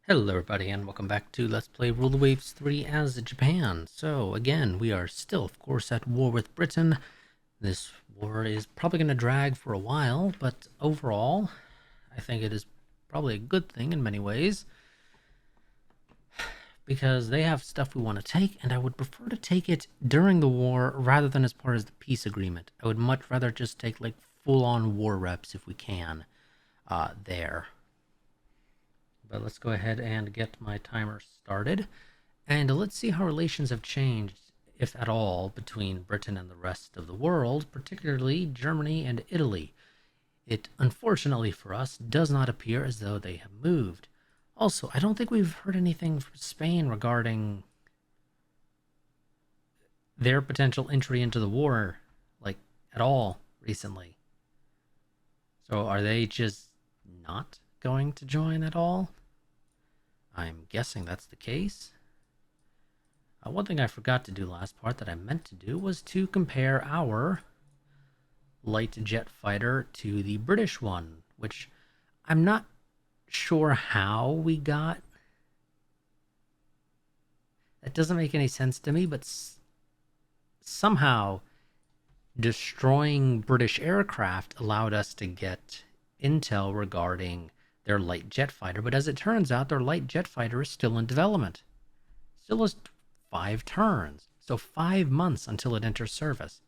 Hello everybody and welcome back to Let's Play Rule the Waves 3 as Japan. So again, we are still of course at war with Britain. This war is probably going to drag for a while, but overall I think it is probably a good thing in many ways because they have stuff we want to take, and I would prefer to take it during the war rather than as part of the peace agreement. I would much rather just take like full-on war reps if we can there. But let's go ahead and get my timer started. And let's see how relations have changed, if at all, between Britain and the rest of the world, particularly Germany and Italy. It, unfortunately for us, does not appear as though they have moved. Also, I don't think we've heard anything from Spain regarding their potential entry into the war, like, at all recently. So are they just not going to join at all? I'm guessing that's the case. One thing I forgot to do last part that I meant to do was to compare our light jet fighter to the British one, which I'm not sure how we got. That doesn't make any sense to me, but somehow destroying British aircraft allowed us to get intel regarding their light jet fighter. But as it turns out, their light jet fighter is still in development. Still has 5 turns, so 5 months until it enters service.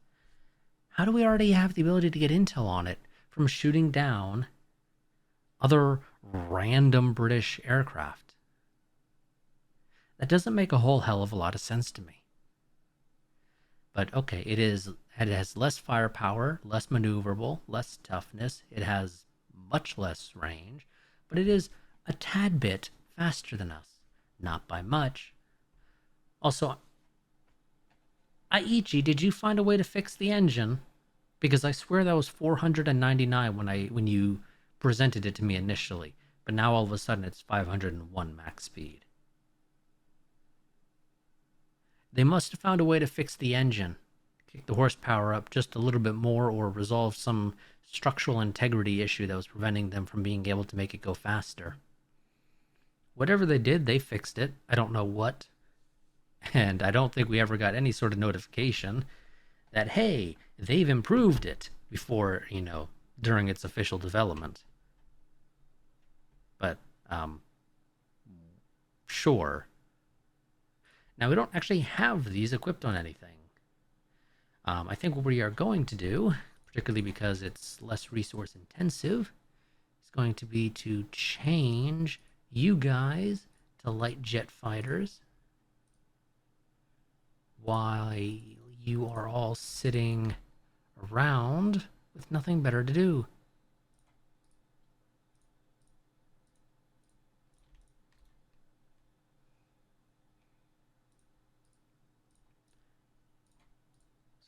How do we already have the ability to get intel on it from shooting down other random British aircraft? That doesn't make a whole hell of a lot of sense to me. But okay, it has less firepower, less maneuverable, less toughness. It has much less range, but it is a tad bit faster than us. Not by much. Also, Aichi, did you find a way to fix the engine? Because I swear that was 499 when you presented it to me initially, but now all of a sudden it's 501 max speed. They must have found a way to fix the engine, kick the horsepower up just a little bit more, or resolve some structural integrity issue that was preventing them from being able to make it go faster. Whatever they did, they fixed it. I don't know what. And I don't think we ever got any sort of notification that, hey, they've improved it before, during its official development. But, sure. Now, we don't actually have these equipped on anything. I think what we are going to do, particularly because it's less resource intensive, is going to be to change you guys to light jet fighters while you are all sitting around with nothing better to do.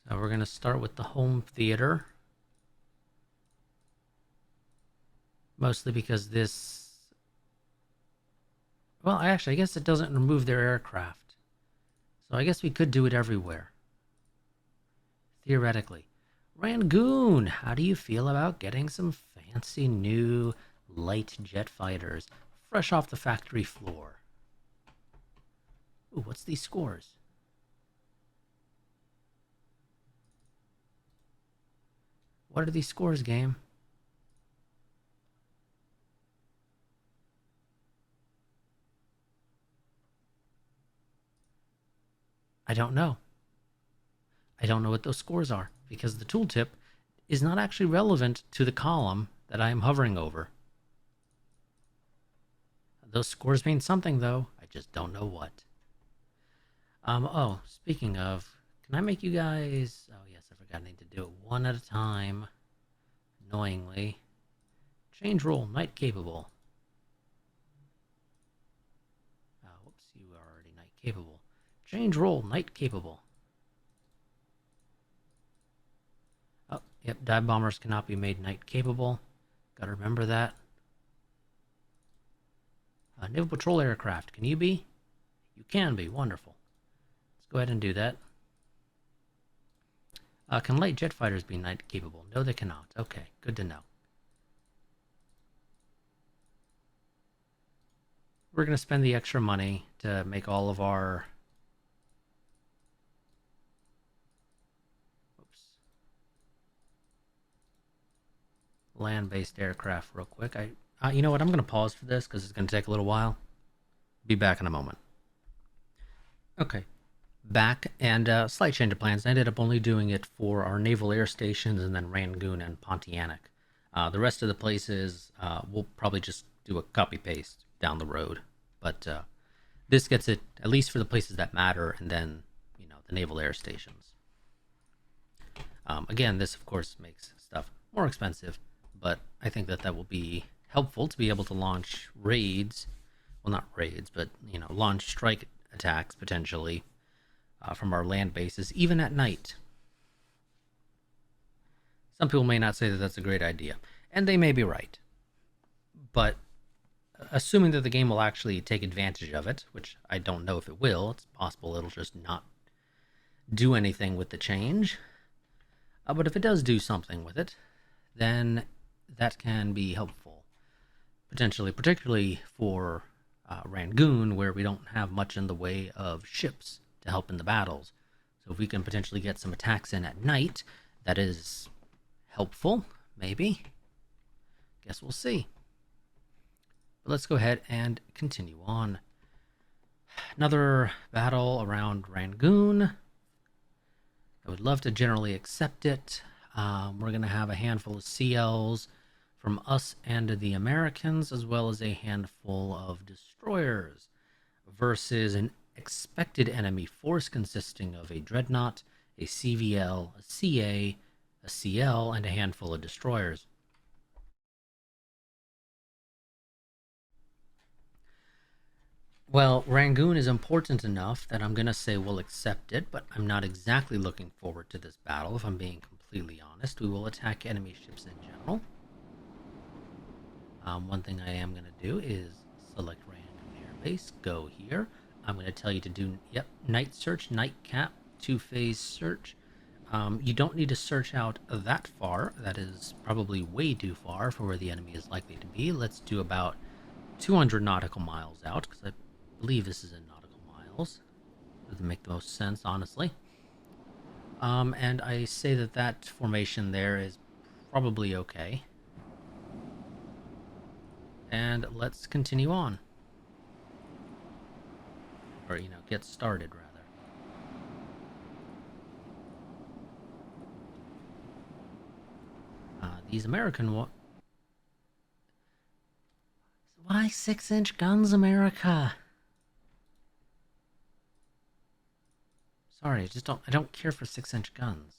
So we're going to start with the home theater. Mostly because this... Well, actually, I guess it doesn't remove their aircraft. So I guess we could do it everywhere. Theoretically. Rangoon, how do you feel about getting some fancy new light jet fighters fresh off the factory floor? Ooh, what's these scores? What are these scores, game? I don't know. I don't know what those scores are because the tooltip is not actually relevant to the column that I am hovering over. Those scores mean something, though. I just don't know what. Oh, speaking of, can I make you guys... Oh, yes, I forgot I need to do it one at a time. Annoyingly. Change role, night capable. Whoops, you are already night capable. Change role, night capable. Oh, yep, dive bombers cannot be made night capable. Gotta remember that. Naval patrol aircraft, can you be? You can be, wonderful. Let's go ahead and do that. Can light jet fighters be night capable? No, they cannot. Okay, good to know. we're going to spend the extra money to make all of our land-based aircraft real quick. You know what? I'm going to pause for this because it's going to take a little while. Be back in a moment. Okay, back, and slight change of plans. I ended up only doing it for our naval air stations and then Rangoon and Pontianak. The rest of the places, we'll probably just do a copy paste down the road. But this gets it, at least for the places that matter, and then, the naval air stations. Again, this, of course, makes stuff more expensive, but I think that will be helpful to be able to launch raids. Well, not raids, but, launch strike attacks, potentially, from our land bases, even at night. Some people may not say that that's a great idea, and they may be right. But assuming that the game will actually take advantage of it, which I don't know if it will, it's possible it'll just not do anything with the change. But if it does do something with it, then that can be helpful, potentially, particularly for Rangoon, where we don't have much in the way of ships to help in the battles. So if we can potentially get some attacks in at night, that is helpful, maybe. Guess we'll see. But let's go ahead and continue on. Another battle around Rangoon. I would love to generally accept it. We're going to have a handful of CLs from us and the Americans, as well as a handful of destroyers, versus an expected enemy force consisting of a dreadnought, a CVL, a CA, a CL, and a handful of destroyers. Well, Rangoon is important enough that I'm going to say we'll accept it, but I'm not exactly looking forward to this battle, if I'm being completely honest. We will attack enemy ships in general. One thing I am going to do is select Rangoon Air Base, go here. I'm going to tell you to do, night search, night cap, 2-phase search. You don't need to search out that far. That is probably way too far for where the enemy is likely to be. Let's do about 200 nautical miles out, because I believe this is in nautical miles. Doesn't make the most sense, honestly. And I say that formation there is probably okay. And let's continue on. Or, get started, rather. These American... Why 6-inch guns, America? Sorry, I don't care for 6-inch guns.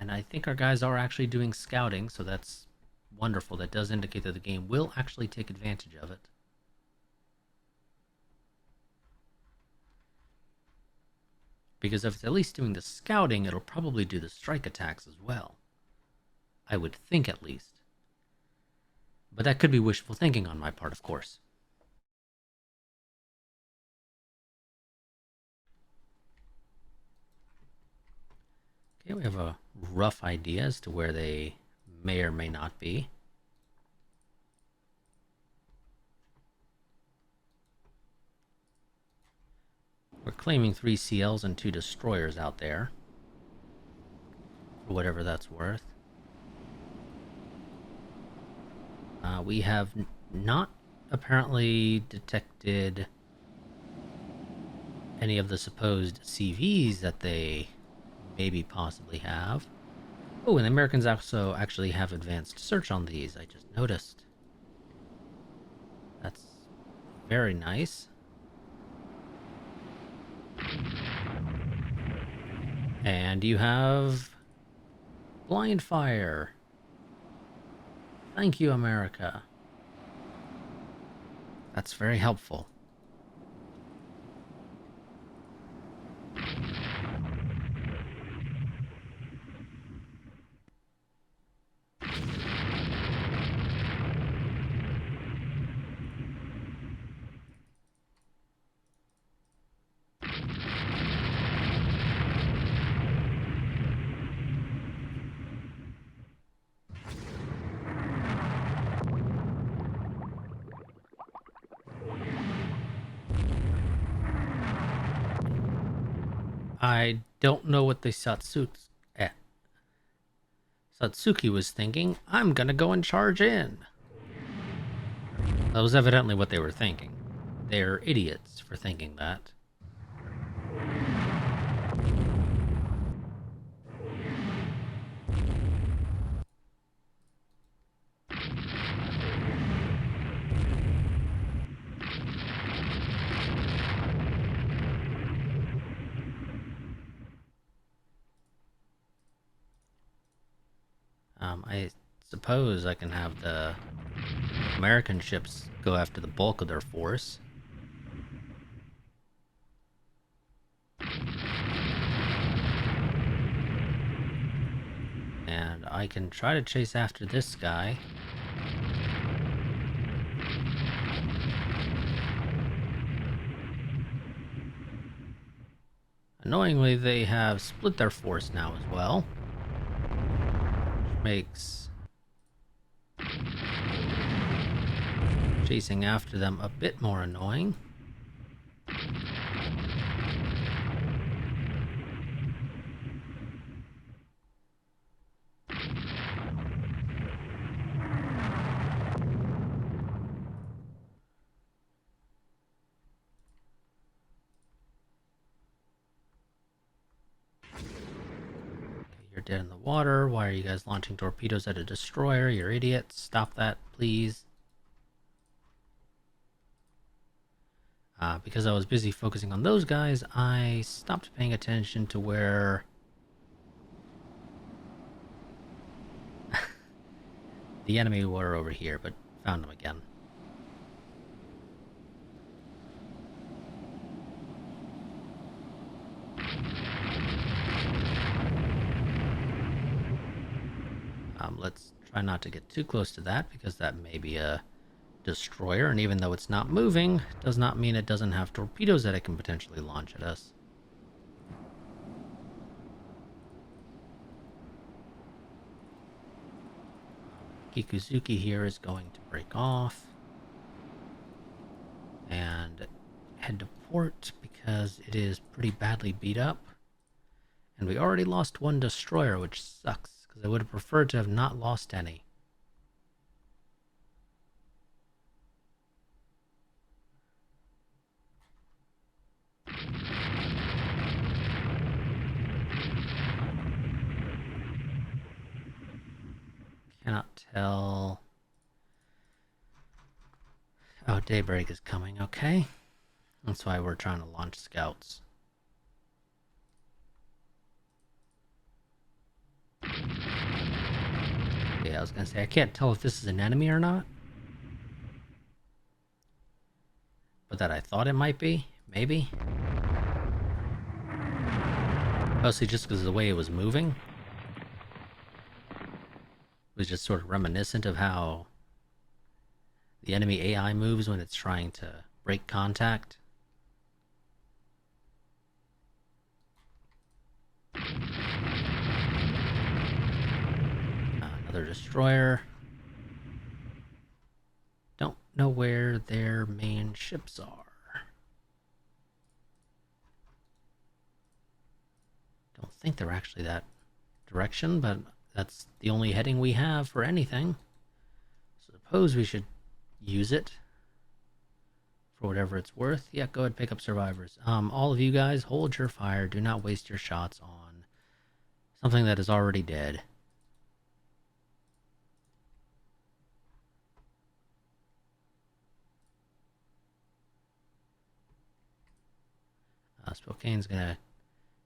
And I think our guys are actually doing scouting, so that's wonderful. That does indicate that the game will actually take advantage of it. Because if it's at least doing the scouting, it'll probably do the strike attacks as well. I would think, at least. But that could be wishful thinking on my part, of course. Okay, we have a rough idea as to where they may or may not be. We're claiming 3 CLs and 2 destroyers out there, for whatever that's worth. We have not apparently detected any of the supposed CVs that they maybe possibly have. Oh, and the Americans also actually have advanced search on these, I just noticed. That's very nice. And you have blind fire. Thank you, America. That's very helpful. I don't know what the Satsuki was thinking. I'm gonna go and charge in. That was evidently what they were thinking. They're idiots for thinking that. I suppose I can have the American ships go after the bulk of their force. And I can try to chase after this guy. Annoyingly, they have split their force now as well. Which makes chasing after them a bit more annoying. You're dead in the water. Why are you guys launching torpedoes at a destroyer? You're idiots. Stop that, please. Because I was busy focusing on those guys, I stopped paying attention to where the enemy were over here, but found them again. Let's try not to get too close to that, because that may be a destroyer, and even though it's not moving, does not mean it doesn't have torpedoes that it can potentially launch at us. Kikuzuki here is going to break off and head to port because it is pretty badly beat up. And we already lost one destroyer, which sucks, because I would have preferred to have not lost any. Cannot tell. Oh, daybreak is coming, okay. That's why we're trying to launch scouts. Yeah, I was gonna say, I can't tell if this is an enemy or not. But that I thought it might be, maybe. Mostly just because of the way it was moving. It was just sort of reminiscent of how the enemy AI moves when it's trying to break contact. Another destroyer. Don't know where their main ships are. Don't think they're actually that direction, but that's the only heading we have for anything. Suppose we should use it for whatever it's worth. Yeah, go ahead, pick up survivors. All of you guys, hold your fire. Do not waste your shots on something that is already dead. Spokane's gonna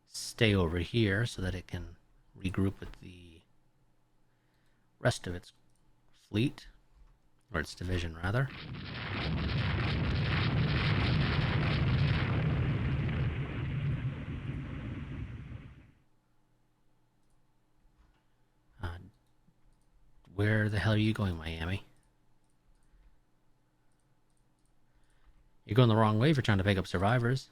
stay over here so that it can regroup with the rest of its fleet, or its division rather. Where the hell are you going, Miami? You're going the wrong way if you're trying to pick up survivors.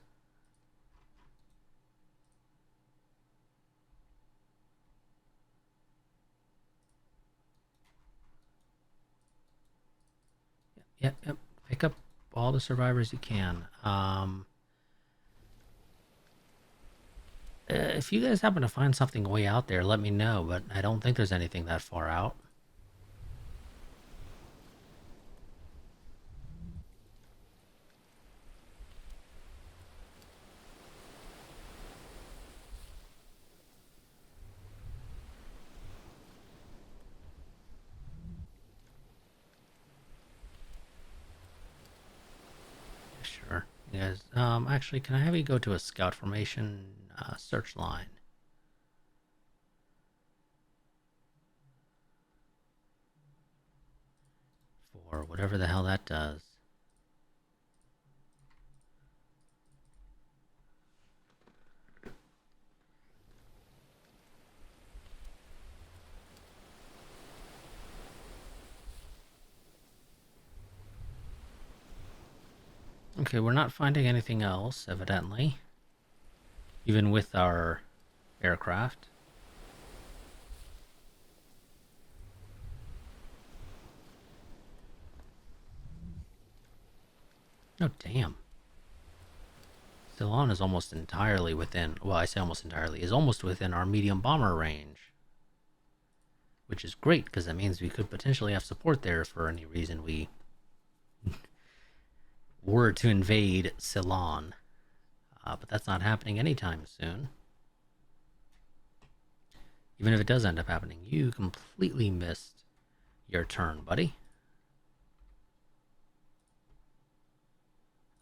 Yep. Pick up all the survivors you can. If you guys happen to find something way out there, let me know, but I don't think there's anything that far out. Sure. You guys, actually, can I have you go to a scout formation search line? For whatever the hell that does. Okay, we're not finding anything else, evidently. Even with our aircraft. Oh, damn. Ceylon is almost entirely within, well, I say almost entirely, is almost within our medium bomber range. Which is great, because that means we could potentially have support there for any reason we were to invade Ceylon. But that's not happening anytime soon. Even if it does end up happening, you completely missed your turn, buddy.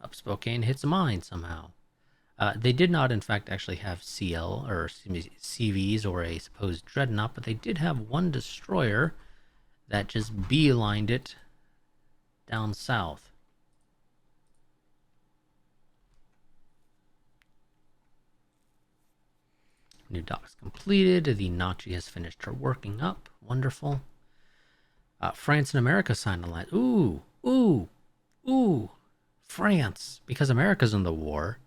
Up Spokane hits a mine somehow. They did not, in fact, actually have CL or CVs or a supposed dreadnought, but they did have one destroyer that just beelined it down south. New docks completed. The Nachi has finished her working up. Wonderful. France and America signed a line. Ooh, ooh, ooh. France, because America's in the war.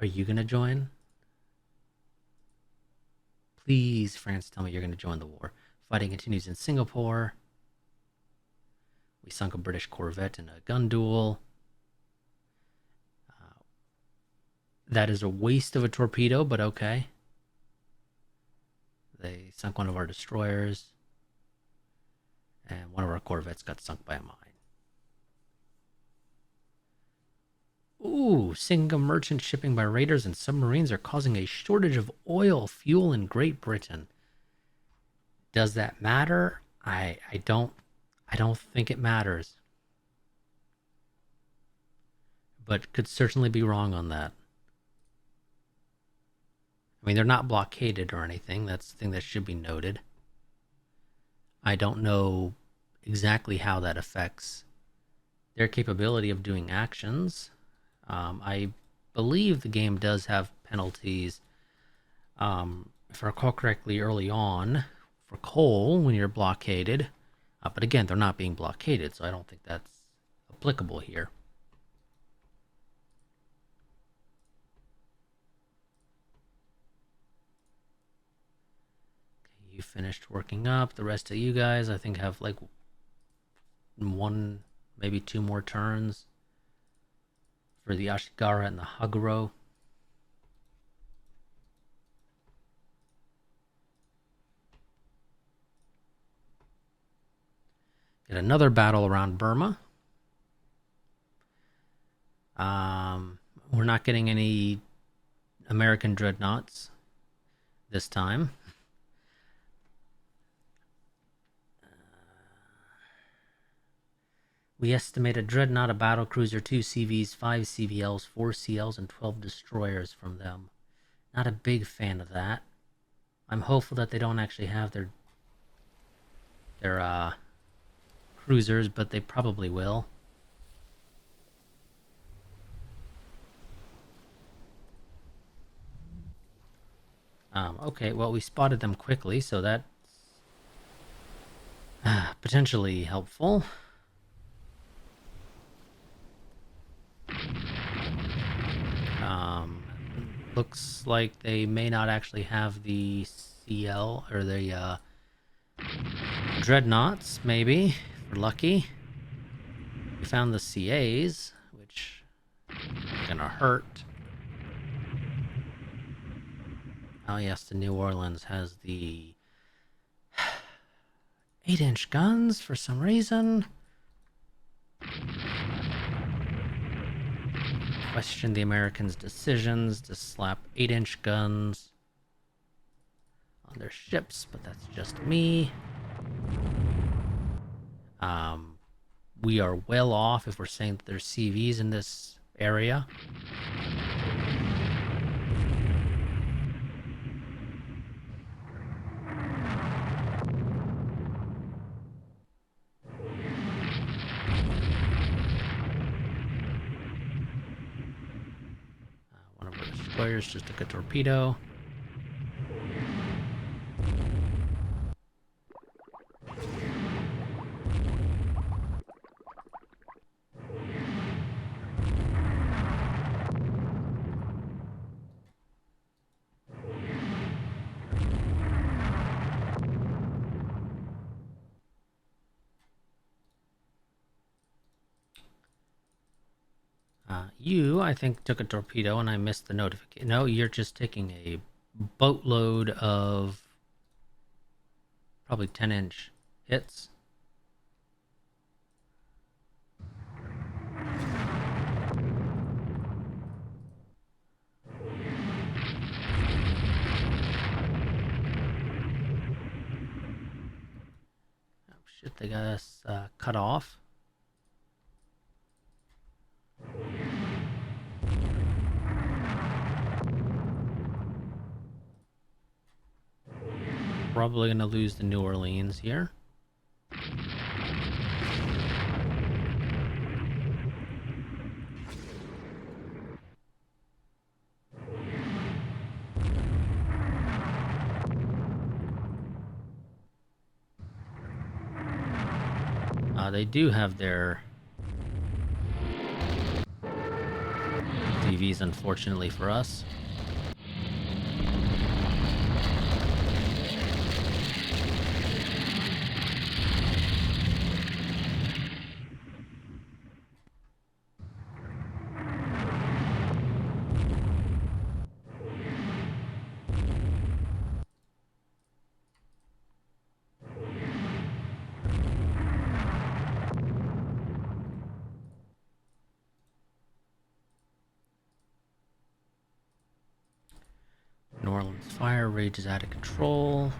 Are you going to join? Please, France, tell me you're going to join the war. Fighting continues in Singapore. We sunk a British corvette in a gun duel. That is a waste of a torpedo, but okay. They sunk one of our destroyers. And one of our corvettes got sunk by a mine. Ooh, sinking merchant shipping by raiders and submarines are causing a shortage of oil fuel in Great Britain. Does that matter? I don't think it matters. But could certainly be wrong on that. I mean, they're not blockaded or anything. That's the thing that should be noted. I don't know exactly how that affects their capability of doing actions. I believe the game does have penalties, if I recall correctly, early on for coal when you're blockaded. But again, they're not being blockaded, so I don't think that's applicable here. Okay, you finished working up. The rest of you guys, I think, have like one, maybe two more turns for the Ashigara and the Haguro. Get another battle around Burma. We're not getting any American dreadnoughts this time. We estimate a dreadnought, a battlecruiser, 2 CVs, 5 CVLs, 4 CLs, and 12 destroyers from them. Not a big fan of that. I'm hopeful that they don't actually have their cruisers, but they probably will. Okay, well, we spotted them quickly, so that's potentially helpful. Looks like they may not actually have the CL or the dreadnoughts, maybe, if we're lucky. We found the CAs, which is gonna hurt. Oh yes, the New Orleans has the 8-inch guns for some reason. Question the Americans' decisions to slap 8-inch guns on their ships, but that's just me. We are well off if we're saying that there's CVs in this area. One of our destroyers just took a torpedo. You, I think, took a torpedo and I missed the notification. No, you're just taking a boatload of probably 10-inch hits. Oh, shit, they got us cut off. Probably gonna lose the New Orleans here. They do have their TVs, unfortunately for us. New Orleans fire rage is out of control.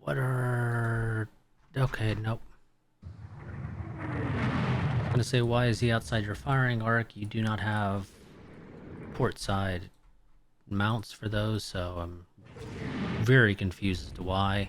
What are... Okay, nope. I was gonna say, why is he outside your firing arc? You do not have port side mounts for those, so I'm very confused as to why.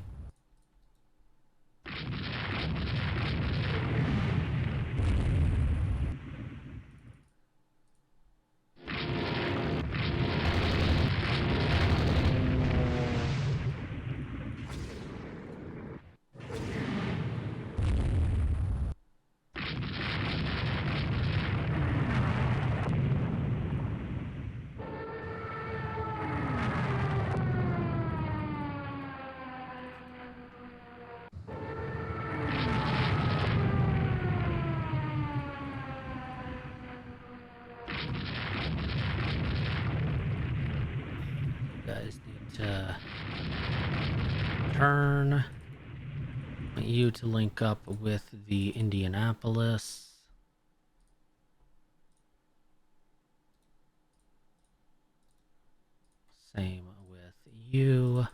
Guys need to turn. I want you to link up with the Indianapolis. Same with you.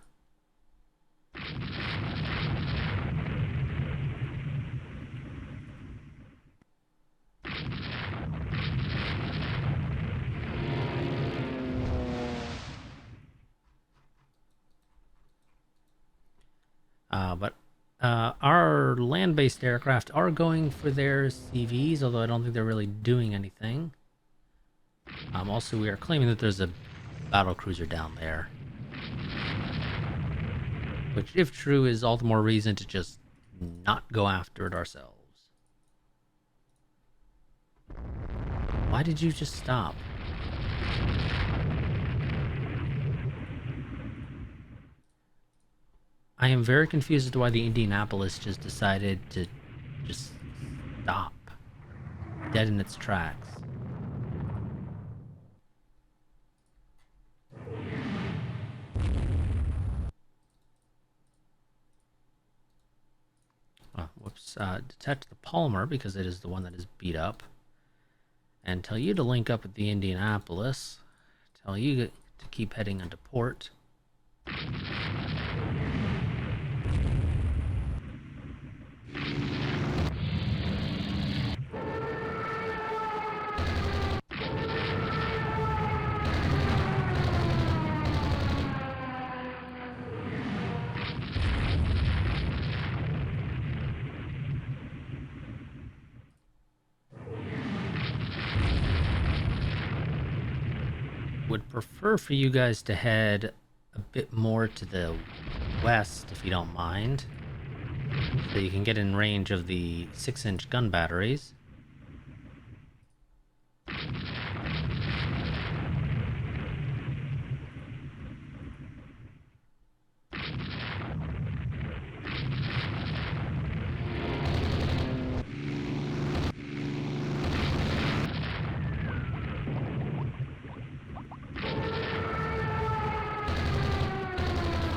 But our land-based aircraft are going for their CVs, although I don't think they're really doing anything. Also, we are claiming that there's a battle cruiser down there, which, if true, is all the more reason to just not go after it ourselves. Why did you just stop? I am very confused as to why the Indianapolis just decided to just stop dead in its tracks. Oh, whoops. Detect the Palmer because it is the one that is beat up. And tell you to link up with the Indianapolis. Tell you to keep heading into port. Would prefer for you guys to head a bit more to the west, if you don't mind, so you can get in range of the 6-inch gun batteries.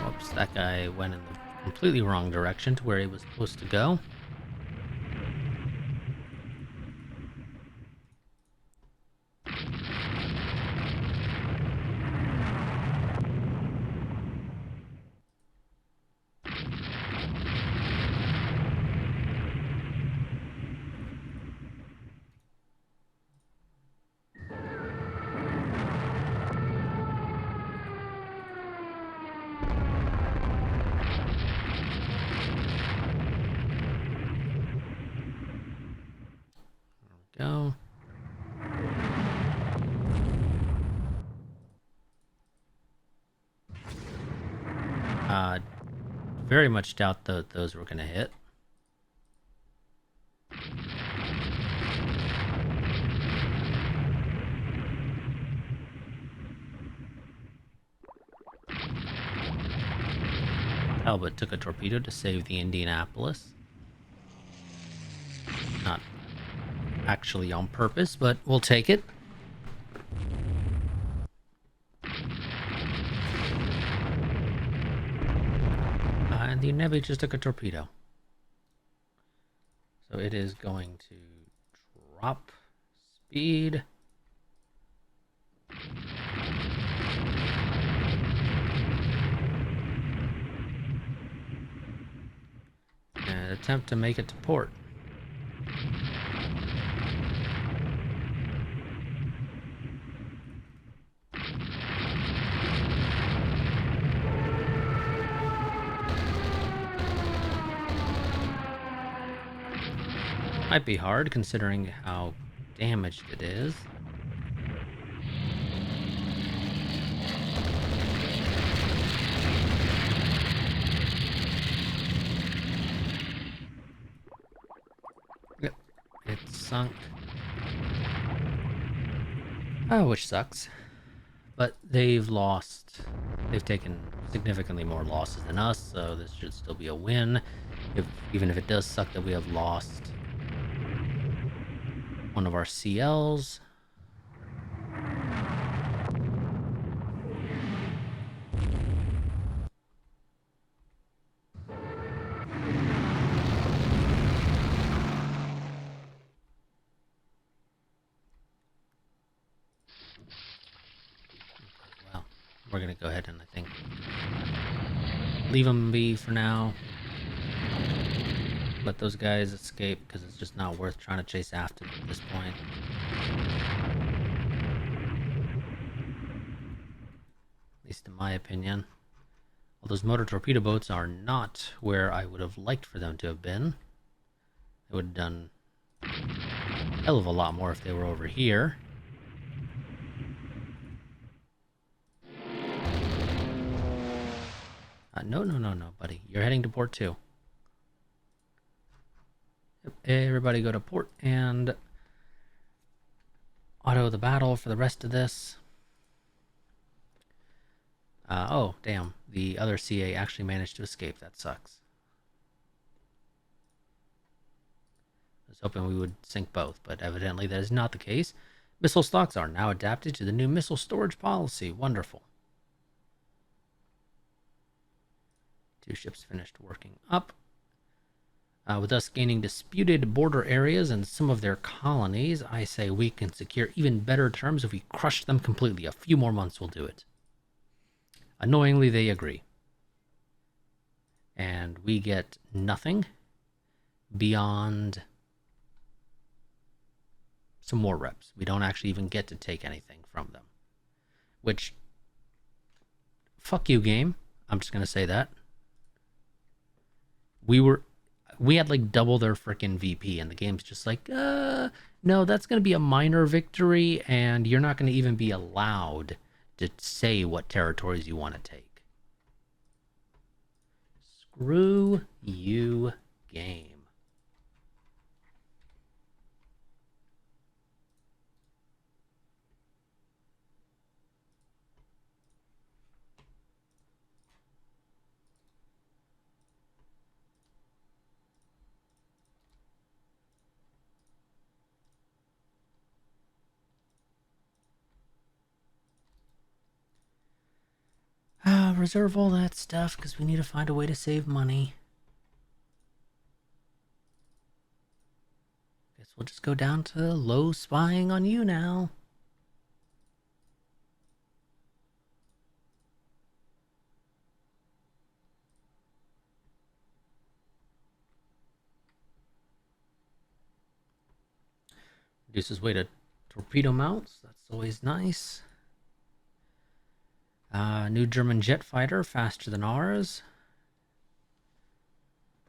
Whoops, that guy went in the completely wrong direction to where he was supposed to go. Go. Very much doubt that those were going to hit. Talbot took a torpedo to save the Indianapolis. Not actually on purpose, but we'll take it. And the Navy just took a torpedo. So it is going to drop speed. And attempt to make it to port. Might be hard considering how damaged it is. Yep, it's sunk. Oh, which sucks. But they've taken significantly more losses than us, so this should still be a win. Even if it does suck that we have lost one of our CLs. Well, we're going to go ahead and I think leave them be for now. Let those guys escape because it's just not worth trying to chase after them at this point. At least in my opinion. Well, those motor torpedo boats are not where I would have liked for them to have been. They would have done a hell of a lot more if they were over here. No, buddy. You're heading to port 2. Everybody go to port and auto the battle for the rest of this. Oh, damn. The other CA actually managed to escape. That sucks. I was hoping we would sink both, but evidently that is not the case. Missile stocks are now adapted to the new missile storage policy. Wonderful. Two ships finished working up. With us gaining disputed border areas and some of their colonies, I say we can secure even better terms if we crush them completely. A few more months will do it. Annoyingly, they agree. And we get nothing beyond some more reps. We don't actually even get to take anything from them. Which, fuck you, game. I'm just going to say that. We had like double their freaking VP, and the game's just like, no, that's going to be a minor victory, and you're not going to even be allowed to say what territories you want to take. Screw you, game. Reserve all that stuff because we need to find a way to save money. Guess we'll just go down to low spying on you now. Reduces weight of torpedo mounts. That's always nice. New German jet fighter, faster than ours.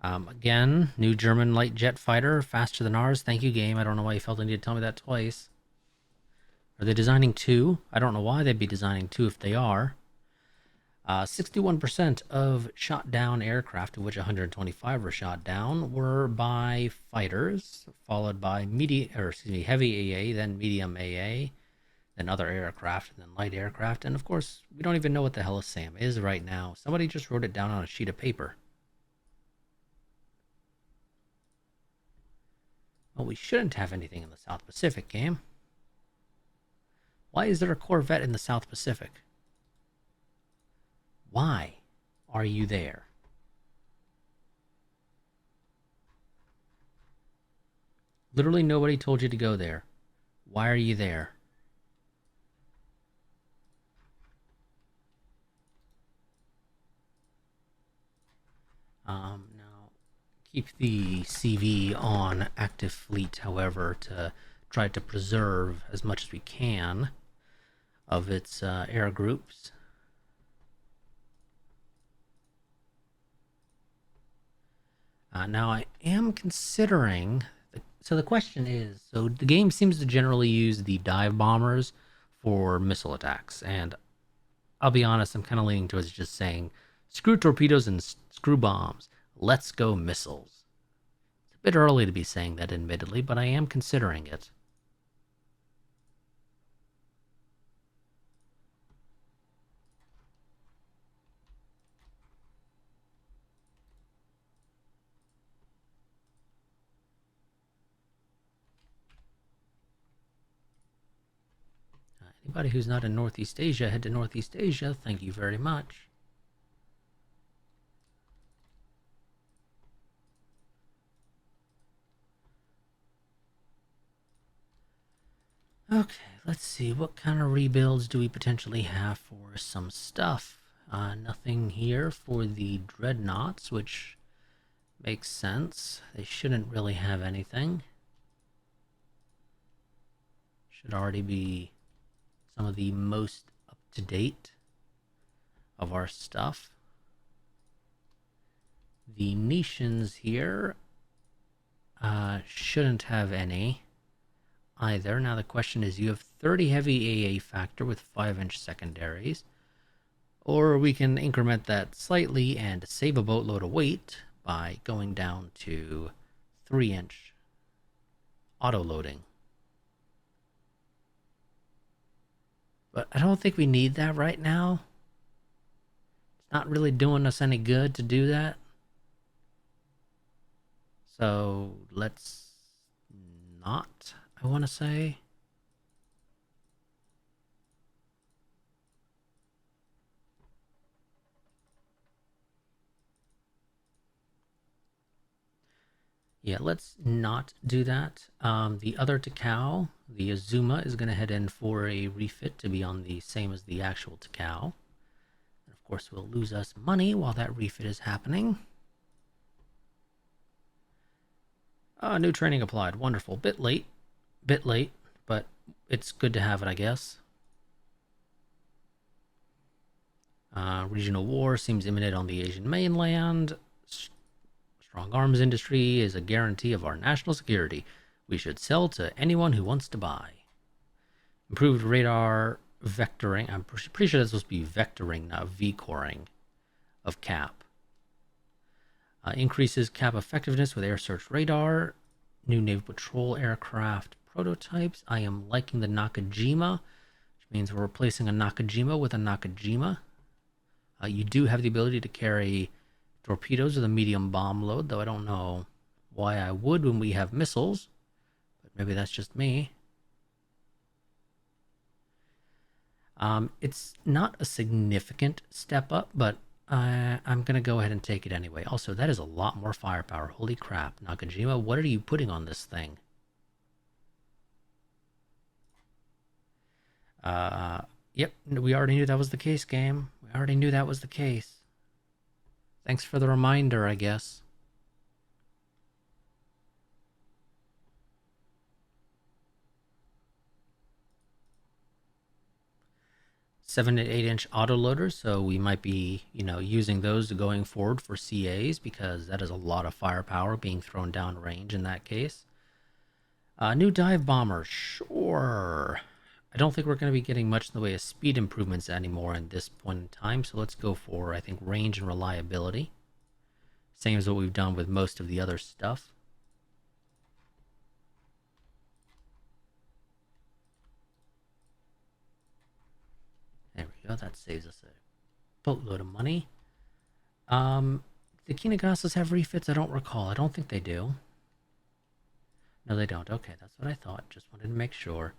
Again, new German light jet fighter, faster than ours. Thank you, game. I don't know why you felt the need to tell me that twice. Are they designing two? I don't know why they'd be designing two if they are. 61% of shot down aircraft, of which 125 were shot down, were by fighters, followed by heavy AA, then medium AA, then other aircraft, and then light aircraft. And of course, we don't even know what the hell a SAM is right now. Somebody just wrote it down on a sheet of paper. Well, we shouldn't have anything in the South Pacific, game. Why is there a Corvette in the South Pacific? Why are you there? Literally nobody told you to go there. Why are you there? Now, keep the CV on active fleet, however, to try to preserve as much as we can of its air groups. Now, I am considering... So the question is, so the game seems to generally use the dive bombers for missile attacks, and I'll be honest, I'm kind of leaning towards just saying, screw torpedoes and screw bombs. Let's go missiles. It's a bit early to be saying that, admittedly, but I am considering it. Anybody who's not in Northeast Asia, head to Northeast Asia. Thank you very much. Okay, let's see. What kind of rebuilds do we potentially have for some stuff? Nothing here for the dreadnoughts, which makes sense. They shouldn't really have anything. Should already be some of the most up-to-date of our stuff. The nations here shouldn't have any either. Now the question is, you have 30 heavy AA factor with 5-inch secondaries, or we can increment that slightly and save a boatload of weight by going down to 3-inch auto loading. But I don't think we need that right now. Not really doing us any good to do that. So let's not, I want to say. Yeah, let's not do that. The other Takao, the Azuma, is going to head in for a refit to be on the same as the actual Takao. And of course, we'll lose us money while that refit is happening. New training applied. Wonderful. Bit late, but it's good to have it, I guess. Regional war seems imminent on the Asian mainland. Strong arms industry is a guarantee of our national security. We should sell to anyone who wants to buy. Improved radar vectoring. I'm pretty sure that's supposed to be vectoring, not V-coring of cap. Increases cap effectiveness with air search radar. New Naval Patrol aircraft prototypes. I am liking the Nakajima, which means we're replacing a Nakajima with a Nakajima. You do have the ability to carry torpedoes with a medium bomb load, though I don't know why I would when we have missiles. But maybe that's just me. It's not a significant step up, but I'm going to go ahead and take it anyway. Also, that is a lot more firepower. Holy crap. Nakajima, what are you putting on this thing? Yep, we already knew that was the case, game. We already knew that was the case. Thanks for the reminder, I guess. 7 to 8 inch autoloaders, so we might be, using those going forward for CAs because that is a lot of firepower being thrown down range in that case. New dive bomber, sure. I don't think we're going to be getting much in the way of speed improvements anymore at this point in time, so let's go for, I think, range and reliability. Same as what we've done with most of the other stuff. There we go, that saves us a boatload of money. The Kinagasas have refits? I don't recall. I don't think they do. No, they don't. Okay, that's what I thought. Just wanted to make sure.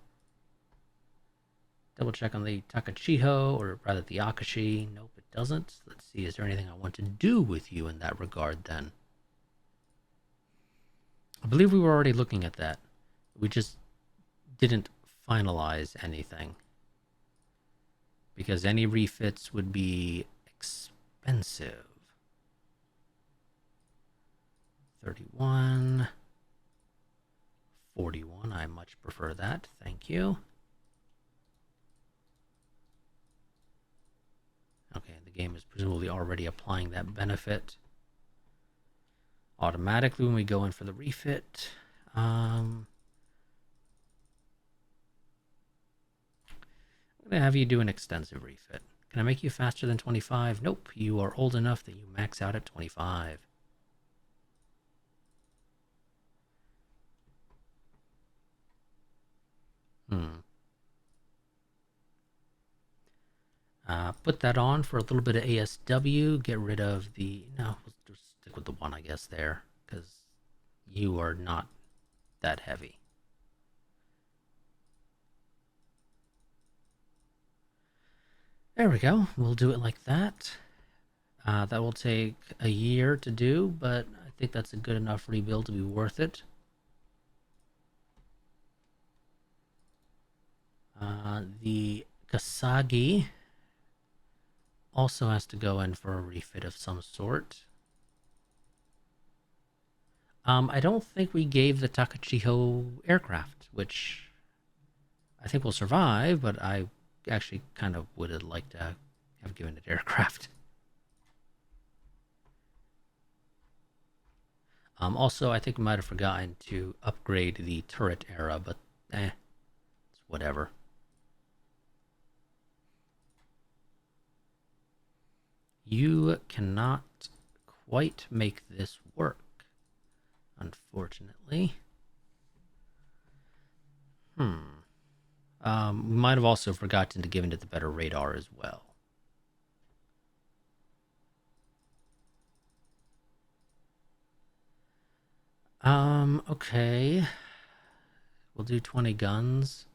Double check on the Takachiho, or rather the Akashi. Nope, it doesn't. Let's see, is there anything I want to do with you in that regard then? I believe we were already looking at that. We just didn't finalize anything. Because any refits would be expensive. 31. 41, I much prefer that. Thank you. Okay, the game is presumably already applying that benefit automatically when we go in for the refit. I'm going to have you do an extensive refit. Can I make you faster than 25? Nope, you are old enough that you max out at 25. Put that on for a little bit of ASW. Get rid of the... No, we'll just stick with the one, I guess, there. Because you are not that heavy. There we go. We'll do it like that. That will take a year to do, but I think that's a good enough rebuild to be worth it. The Kasagi also has to go in for a refit of some sort. I don't think we gave the Takachiho aircraft, which I think will survive, but I actually kind of would have liked to have given it aircraft. Also, I think we might have forgotten to upgrade the turret era, but it's whatever. You cannot quite make this work, unfortunately. We might have also forgotten to give it the better radar as well. Okay. We'll do 20 guns.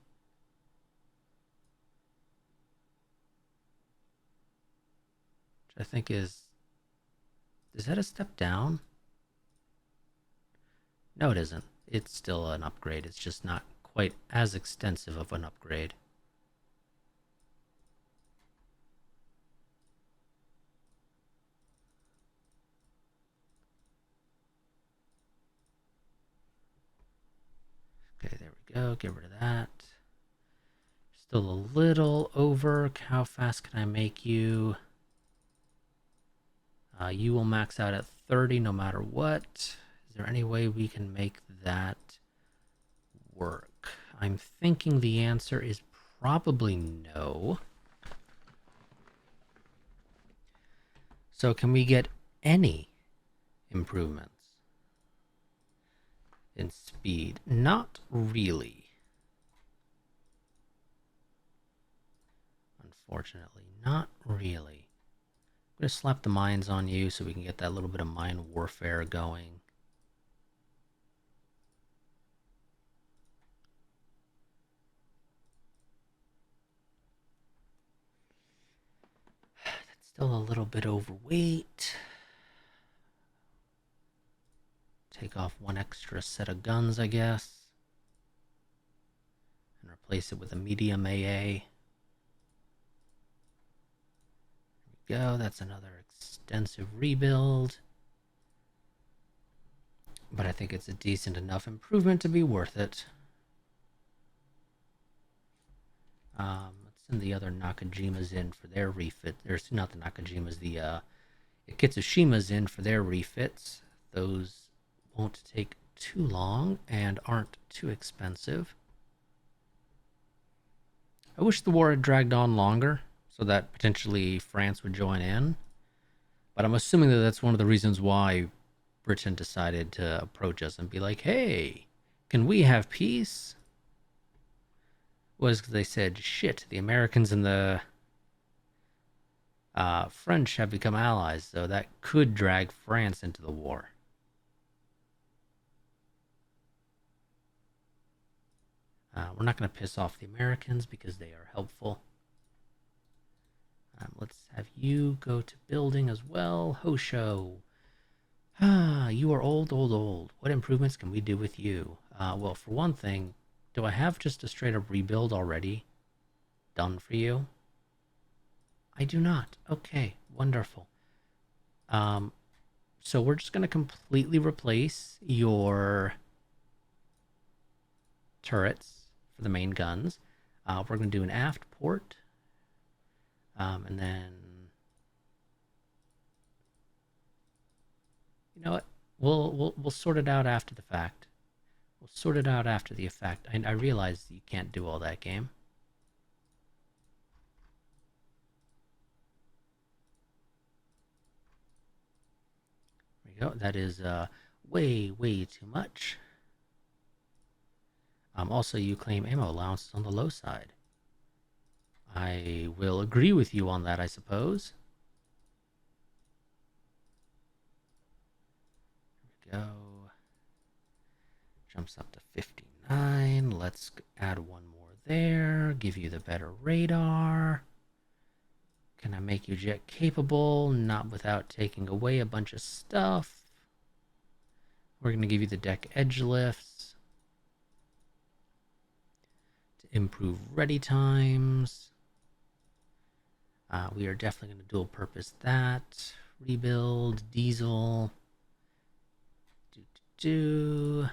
Which I think is that a step down? No, it isn't. It's still an upgrade. It's just not quite as extensive of an upgrade. Okay, there we go. Get rid of that. Still a little over. How fast can I make you? You will max out at 30 no matter what. Is there any way we can make that work? I'm thinking the answer is probably no. So can we get any improvements in speed? Not really. Unfortunately, not really. I'm going to slap the mines on you so we can get that little bit of mine warfare going. That's still a little bit overweight. Take off one extra set of guns, I guess. And replace it with a medium AA. There we go. That's another extensive rebuild. But I think it's a decent enough improvement to be worth it. Let's send the other Nakajimas in for their refit. There's not the Nakajimas, the Ikitsushimas in for their refits. Those won't take too long and aren't too expensive. I wish the war had dragged on longer so that potentially France would join in. But I'm assuming that that's one of the reasons why Britain decided to approach us and be like, hey, can we have peace? Was because they said, shit, the Americans and the French have become allies, so that could drag France into the war. We're not going to piss off the Americans because they are helpful. Let's have you go to building as well. Hosho. You are old, old, old. What improvements can we do with you? Well, for one thing, do I have just a straight up rebuild already done for you? I do not. Okay, wonderful. So we're just going to completely replace your turrets for the main guns. We're going to do an aft port. And then, you know what? We'll sort it out after the fact. We'll sort it out after the effect. I realize you can't do all that, game. There we go. That is way, way too much. Also, you claim ammo allowances on the low side. I will agree with you on that, I suppose. There we go. Jumps up to 59. Let's add one more there. Give you the better radar. Can I make you jet capable? Not without taking away a bunch of stuff. We're going to give you the deck edge lifts to improve ready times. We are definitely going to dual purpose that. Rebuild, diesel. Okay,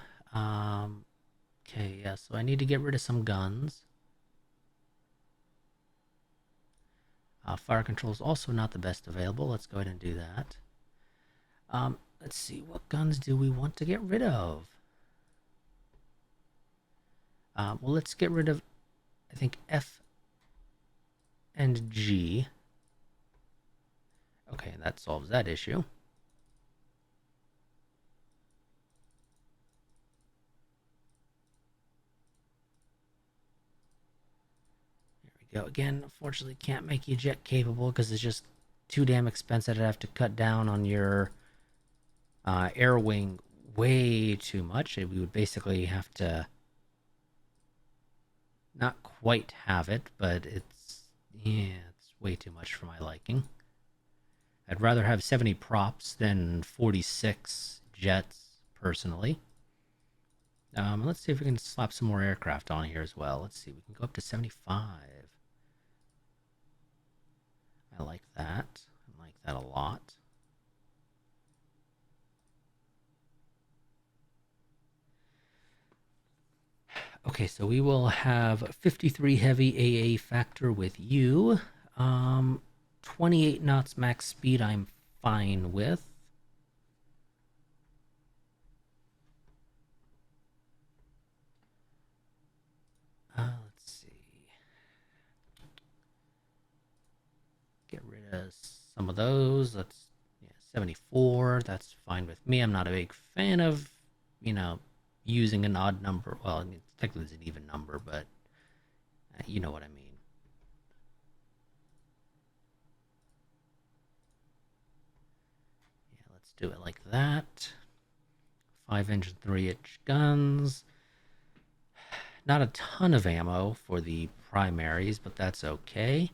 yeah, so I need to get rid of some guns. Fire control is also not the best available. Let's go ahead and do that. Let's see, what guns do we want to get rid of? Well, let's get rid of, I think, F and G. Okay, that solves that issue. There we go. Again, unfortunately, can't make you jet capable because it's just too damn expensive. I'd have to cut down on your air wing way too much. We would basically have to not quite have it, but it's way too much for my liking. I'd rather have 70 props than 46 jets, personally. Let's see if we can slap some more aircraft on here as well. Let's see, we can go up to 75. I like that. I like that a lot. Okay, so we will have 53 heavy AA factor with you. 28 knots max speed I'm fine with. Let's see. Get rid of some of those. Let's 74. That's fine with me. I'm not a big fan of, you know, using an odd number. Well, I mean, technically it's an even number, but you know what I mean. Yeah, let's do it like that. 5-inch and 3-inch guns. Not a ton of ammo for the primaries, but that's okay.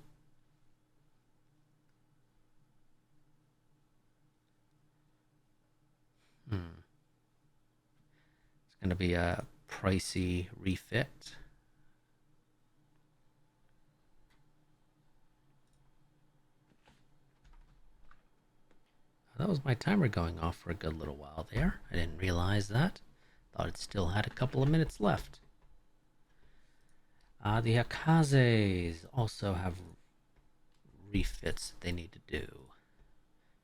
It's going to be a pricey refit. That was my timer going off for a good little while there. I didn't realize that. Thought it still had a couple of minutes left. The Akazes also have refits that they need to do.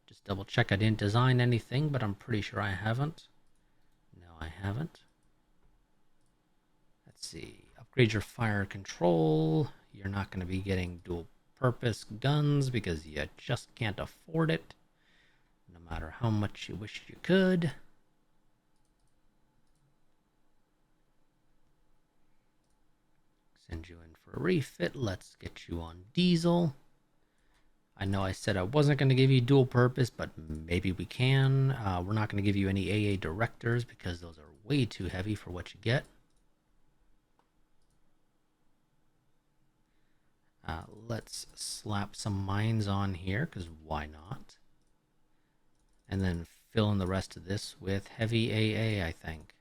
Just double check I didn't design anything, but I'm pretty sure I haven't. No, I haven't. Let's see. Upgrade your fire control. You're not going to be getting dual purpose guns because you just can't afford it, no matter how much you wish you could. Send you in for a refit. Let's get you on diesel. I know I said I wasn't going to give you dual purpose, but maybe we can. We're not going to give you any AA directors because those are way too heavy for what you get. Let's slap some mines on here because why not? And then fill in the rest of this with heavy AA, I think.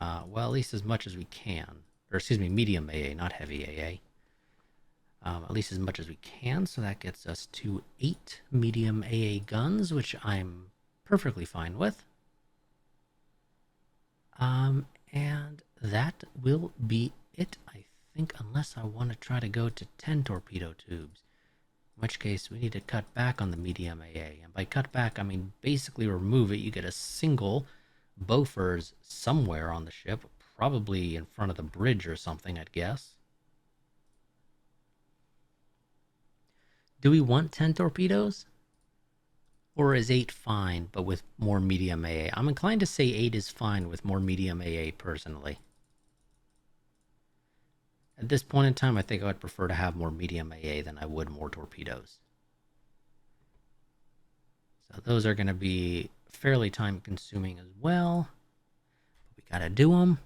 Well, at least as much as we can. Or excuse me, medium AA, not heavy AA. At least as much as we can. So that gets us to 8 medium AA guns, which I'm perfectly fine with. And that will be it, I think, unless I want to try to go to 10 torpedo tubes. In which case, we need to cut back on the medium AA. And by cut back, I mean basically remove it. You get a single Bofors somewhere on the ship, probably in front of the bridge or something, I'd guess. Do we want 10 torpedoes? Or is 8 fine, but with more medium AA? I'm inclined to say 8 is fine with more medium AA, personally. At this point in time, I think I would prefer to have more medium AA than I would more torpedoes. So those are going to be fairly time consuming as well. But we got to do them.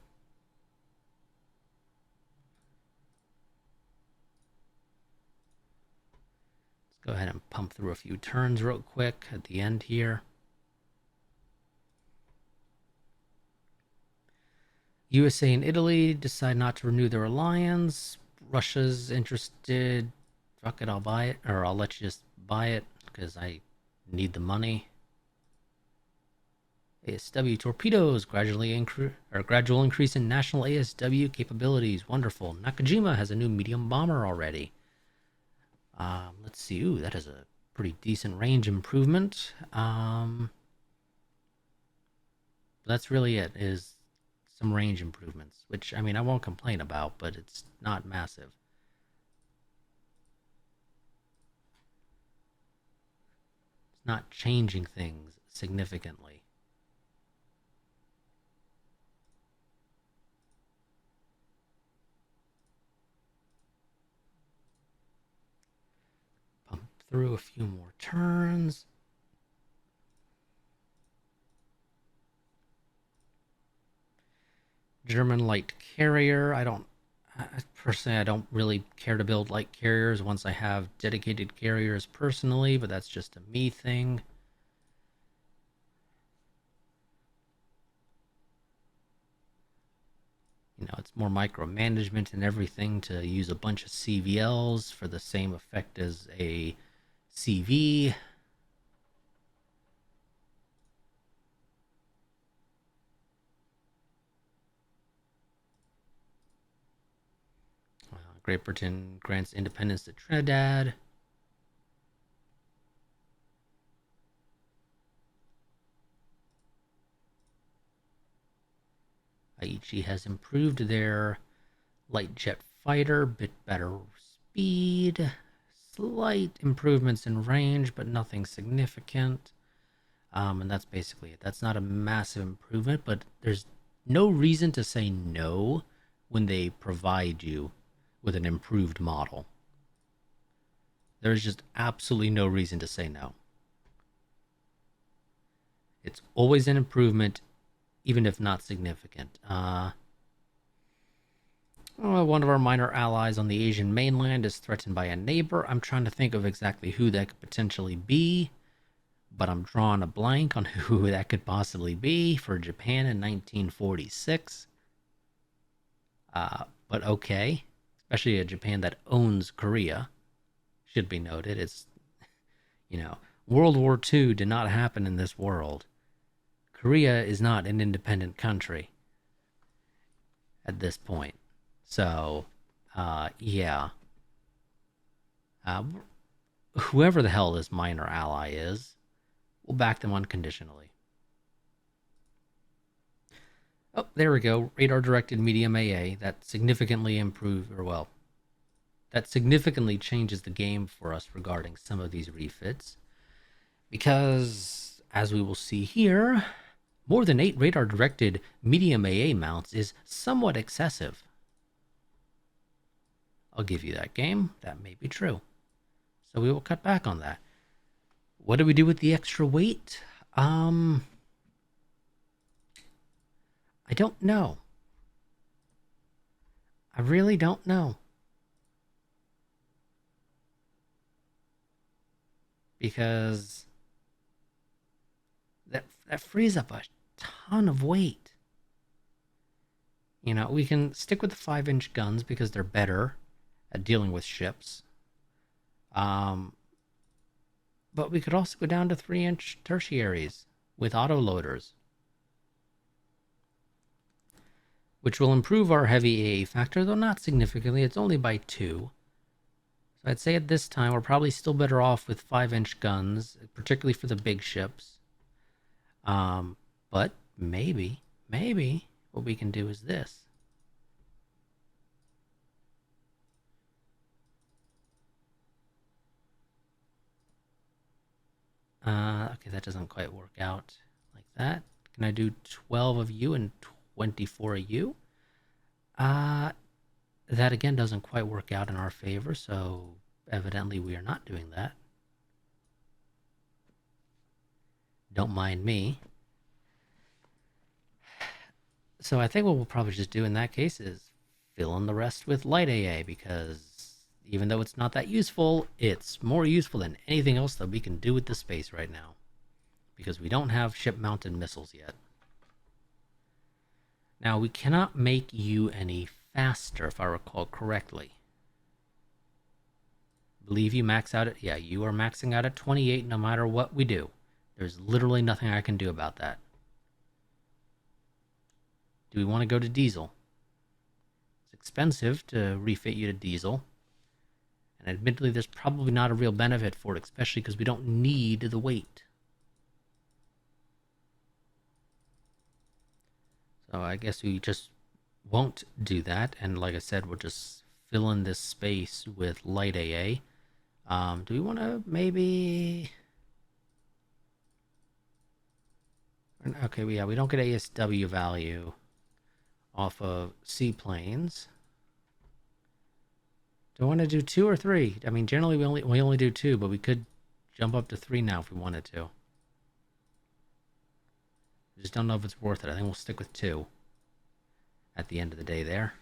Let's go ahead and pump through a few turns real quick at the end here. USA and Italy decide not to renew their alliance. Russia's interested. Fuck it, I'll buy it. Or I'll let you just buy it because I need the money. ASW torpedoes, gradual increase in national ASW capabilities. Wonderful. Nakajima has a new medium bomber already. Let's see. Ooh, that is a pretty decent range improvement. That's really it. Is some range improvements, which I mean I won't complain about, but it's not massive. It's not changing things significantly. Pump through a few more turns. German light carrier. Personally, I don't really care to build light carriers once I have dedicated carriers personally, but that's just a me thing. It's more micromanagement and everything to use a bunch of CVLs for the same effect as a CV. Great Britain grants independence to Trinidad. Aichi has improved their light jet fighter, bit better speed, slight improvements in range, but nothing significant. And that's basically it. That's not a massive improvement, but there's no reason to say no when they provide you with an improved model. There's just absolutely no reason to say no. It's always an improvement, even if not significant. One of our minor allies on the Asian mainland is threatened by a neighbor. I'm trying to think of exactly who that could potentially be, but I'm drawing a blank on who that could possibly be for Japan in 1946. But okay, especially a Japan that owns Korea, should be noted. You know, World War II did not happen in this world. Korea is not an independent country at this point. So, yeah. Uh, Whoever the hell this minor ally is, we'll back them unconditionally. Oh, there we go. Radar directed medium AA. That significantly improved, or well, that significantly changes the game for us regarding some of these refits. Because, as we will see here, more than 8 radar directed medium AA mounts is somewhat excessive. I'll give you that, game. That may be true. So we will cut back on that. What do we do with the extra weight? I don't know. I really don't know. Because that frees up a ton of weight. We can stick with the 5-inch guns because they're better at dealing with ships. But we could also go down to 3-inch tertiaries with autoloaders, which will improve our heavy AA factor, though not significantly. It's only by 2. So I'd say at this time we're probably still better off with 5-inch guns, particularly for the big ships. But maybe what we can do is this. Okay, that doesn't quite work out like that. Can I do 12 of you and 24 of you? That again doesn't quite work out in our favor, so evidently we are not doing that. Don't mind me. So I think what we'll probably just do in that case is fill in the rest with light AA, because even though it's not that useful, it's more useful than anything else that we can do with the space right now, because we don't have ship-mounted missiles yet. Now, we cannot make you any faster, if I recall correctly. I believe you max out at... Yeah, you are maxing out at 28 no matter what we do. There's literally nothing I can do about that. Do we want to go to diesel? It's expensive to refit you to diesel. And admittedly, there's probably not a real benefit for it, especially because we don't need the weight. So I guess we just won't do that. And like I said, we'll just fill in this space with light AA. Do we want to maybe... Okay, yeah, we don't get ASW value off of seaplanes. Do I want to do 2 or 3? I mean, generally we only do 2, but we could jump up to 3 now if we wanted to. I just don't know if it's worth it. I think we'll stick with 2. at the end of the day there.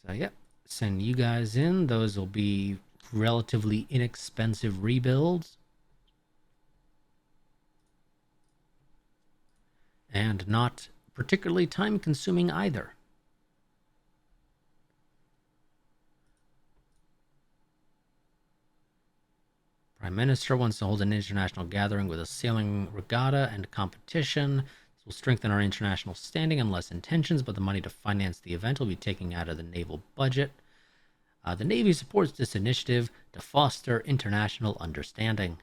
So, yep, send you guys in. Those will be relatively inexpensive rebuilds. And not particularly time consuming either. Prime Minister wants to hold an international gathering with a sailing regatta and competition. This will strengthen our international standing and lessen tensions, but the money to finance the event will be taken out of the naval budget. The Navy supports this initiative to foster international understanding.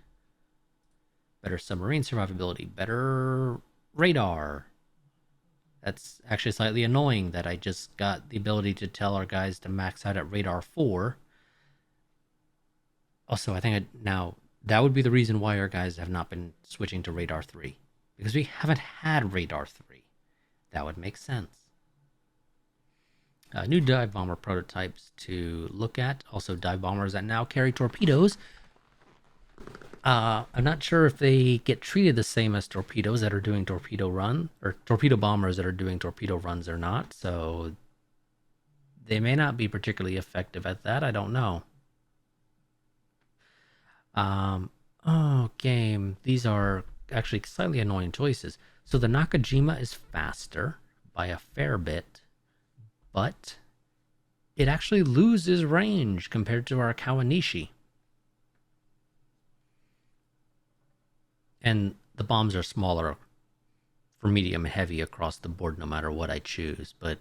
Better submarine survivability, better radar. That's actually slightly annoying that I just got the ability to tell our guys to max out at radar 4. Also, I think now that would be the reason why our guys have not been switching to radar 3. Because we haven't had radar 3. That would make sense. New dive bomber prototypes to look at. Also, dive bombers that now carry torpedoes. I'm not sure if they get treated the same as torpedoes that are doing torpedo run, or torpedo bombers that are doing torpedo runs or not. So they may not be particularly effective at that. I don't know. Oh, game. These are actually slightly annoying choices. So the Nakajima is faster by a fair bit, but it actually loses range compared to our Kawanishi. And the bombs are smaller for medium and heavy across the board no matter what I choose, but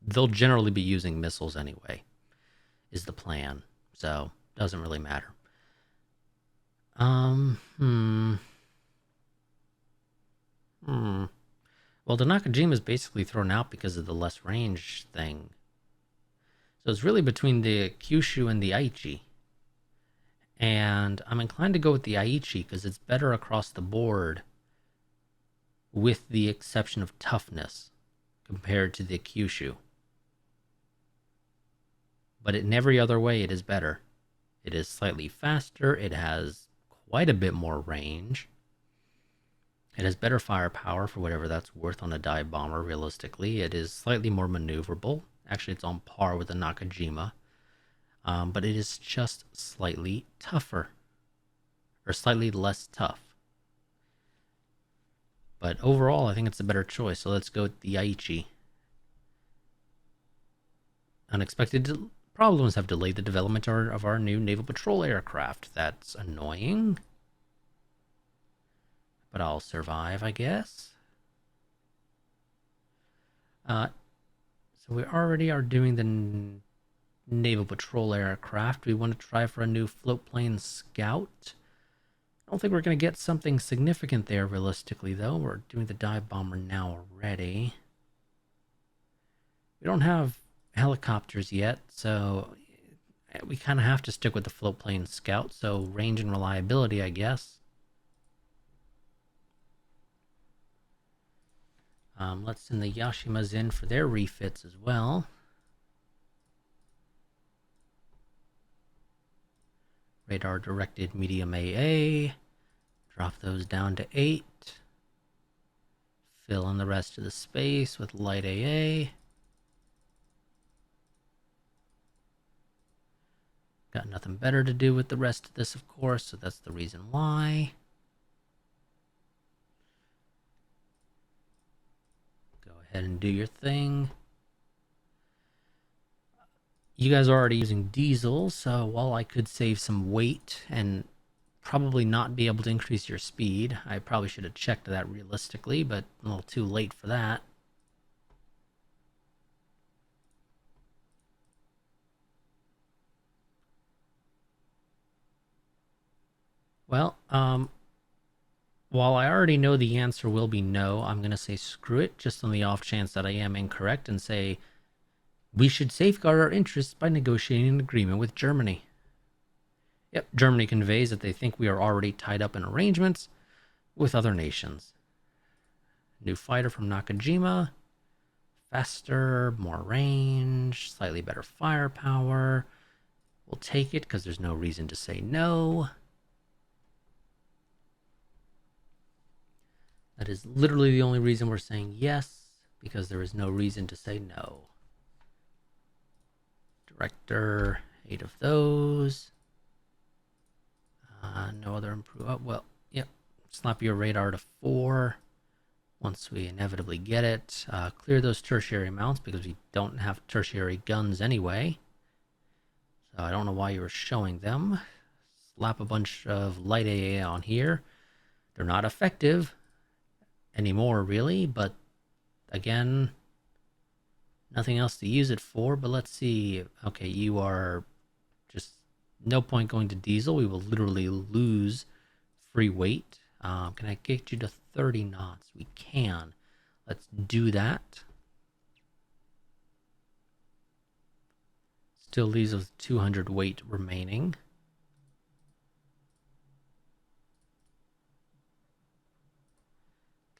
they'll generally be using missiles anyway, is the plan. So, doesn't really matter. Well, the Nakajima is basically thrown out because of the less range thing. So it's really between the Kyushu and the Aichi. And I'm inclined to go with the Aichi because it's better across the board with the exception of toughness compared to the Kyushu. But in every other way, it is better. It is slightly faster. It has quite a bit more range. It has better firepower for whatever that's worth on a dive bomber, realistically. It is slightly more maneuverable. Actually, it's on par with the Nakajima. But it is just slightly tougher. Or slightly less tough. But overall, I think it's a better choice. So let's go with the Aichi. Unexpected problems have delayed the development of our new naval patrol aircraft. That's annoying. But I'll survive, I guess. So we already are doing the naval patrol aircraft. We want to try for a new float plane scout. I don't think we're going to get something significant there realistically, though. We're doing the dive bomber now already. We don't have helicopters yet, so we kind of have to stick with the float plane scout. So range and reliability, I guess. Let's send the Yashimas in for their refits as well. Radar directed medium AA. Drop those down to 8. Fill in the rest of the space with light AA. Got nothing better to do with the rest of this, of course, so that's the reason why. Go ahead and do your thing. You guys are already using diesel, so while I could save some weight and probably not be able to increase your speed, I probably should have checked that realistically, but a little too late for that. Well, while I already know the answer will be no, I'm going to say screw it, just on the off chance that I am incorrect, and say we should safeguard our interests by negotiating an agreement with Germany. Yep, Germany conveys that they think we are already tied up in arrangements with other nations. New fighter from Nakajima. Faster, more range, slightly better firepower. We'll take it because there's no reason to say no. The That is literally the only reason we're saying yes, because there is no reason to say no. Director, 8 of those. No other improve. Oh, well, yep. Slap your radar to 4 once we inevitably get it. Clear those tertiary mounts because we don't have tertiary guns anyway. So I don't know why you were showing them. Slap a bunch of light AA on here. They're not effective anymore, really, but again, nothing else to use it for. But let's see. Okay, you are just no point going to diesel. We will literally lose free weight. Can I get you to 30 knots? We can. Let's do that. Still leaves us 200 weight remaining.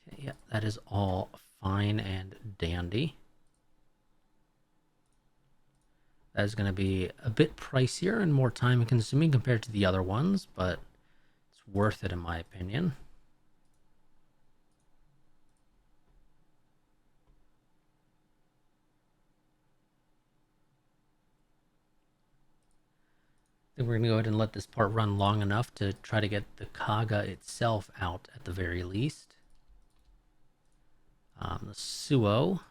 Okay, yeah, that is all fine and dandy. That is going to be a bit pricier and more time consuming compared to the other ones, but it's worth it in my opinion. I think we're going to go ahead and let this part run long enough to try to get the Kaga itself out at the very least. The Suo.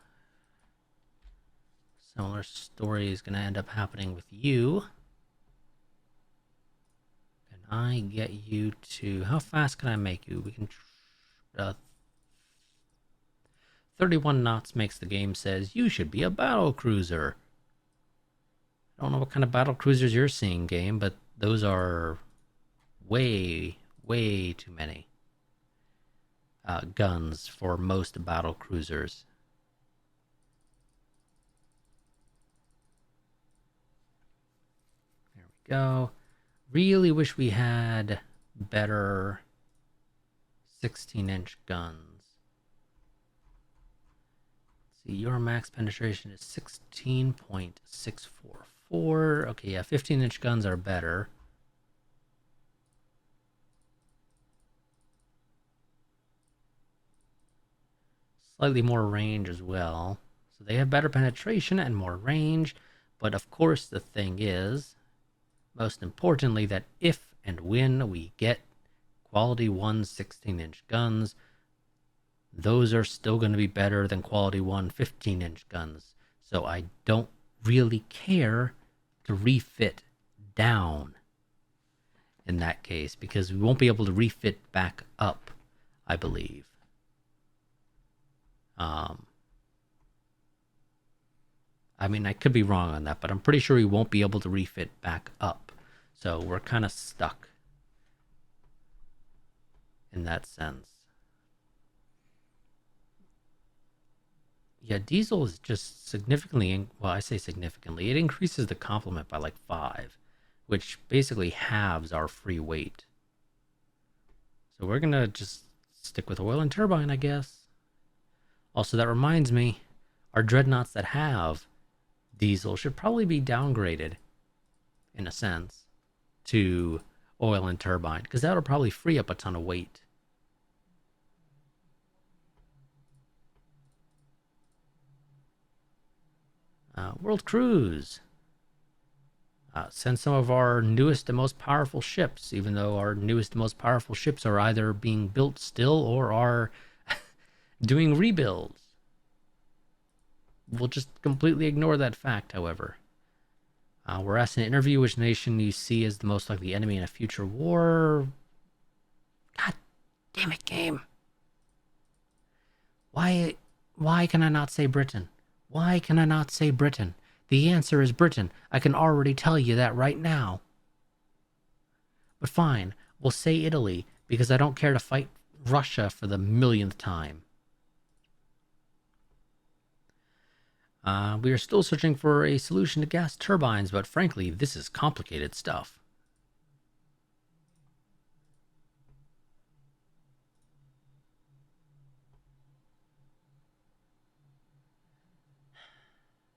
Similar story is going to end up happening with you. Can I get you to... How fast can I make you? We can... 31 knots makes the game says, you should be a battle cruiser. I don't know what kind of battle cruisers you're seeing, game, but those are way, way too many guns for most battle cruisers. There we go. Really wish we had better 16-inch guns. Let's see, your max penetration is 16.644. Okay, yeah, 15-inch guns are better. Slightly more range as well. So they have better penetration and more range. But of course, the thing is, most importantly, that if and when we get quality 1 16-inch guns, those are still going to be better than quality 1 15-inch guns. So I don't really care to refit down in that case, because we won't be able to refit back up, I believe. I mean, I could be wrong on that, but I'm pretty sure we won't be able to refit back up. So we're kind of stuck in that sense. Yeah, diesel is just significantly, well, I say significantly, it increases the complement by like 5, which basically halves our free weight. So we're going to just stick with oil and turbine, I guess. Also, that reminds me, our dreadnoughts that have diesel should probably be downgraded, in a sense, to oil and turbine, because that'll probably free up a ton of weight. World Cruise. Send some of our newest and most powerful ships, even though our newest and most powerful ships are either being built still or are doing rebuilds. We'll just completely ignore that fact, however. We're asked to interview which nation you see as the most likely enemy in a future war. God damn it, game. Why can I not say Britain? Why can I not say Britain? The answer is Britain. I can already tell you that right now. But fine, we'll say Italy, because I don't care to fight Russia for the millionth time. We are still searching for a solution to gas turbines, but frankly, this is complicated stuff.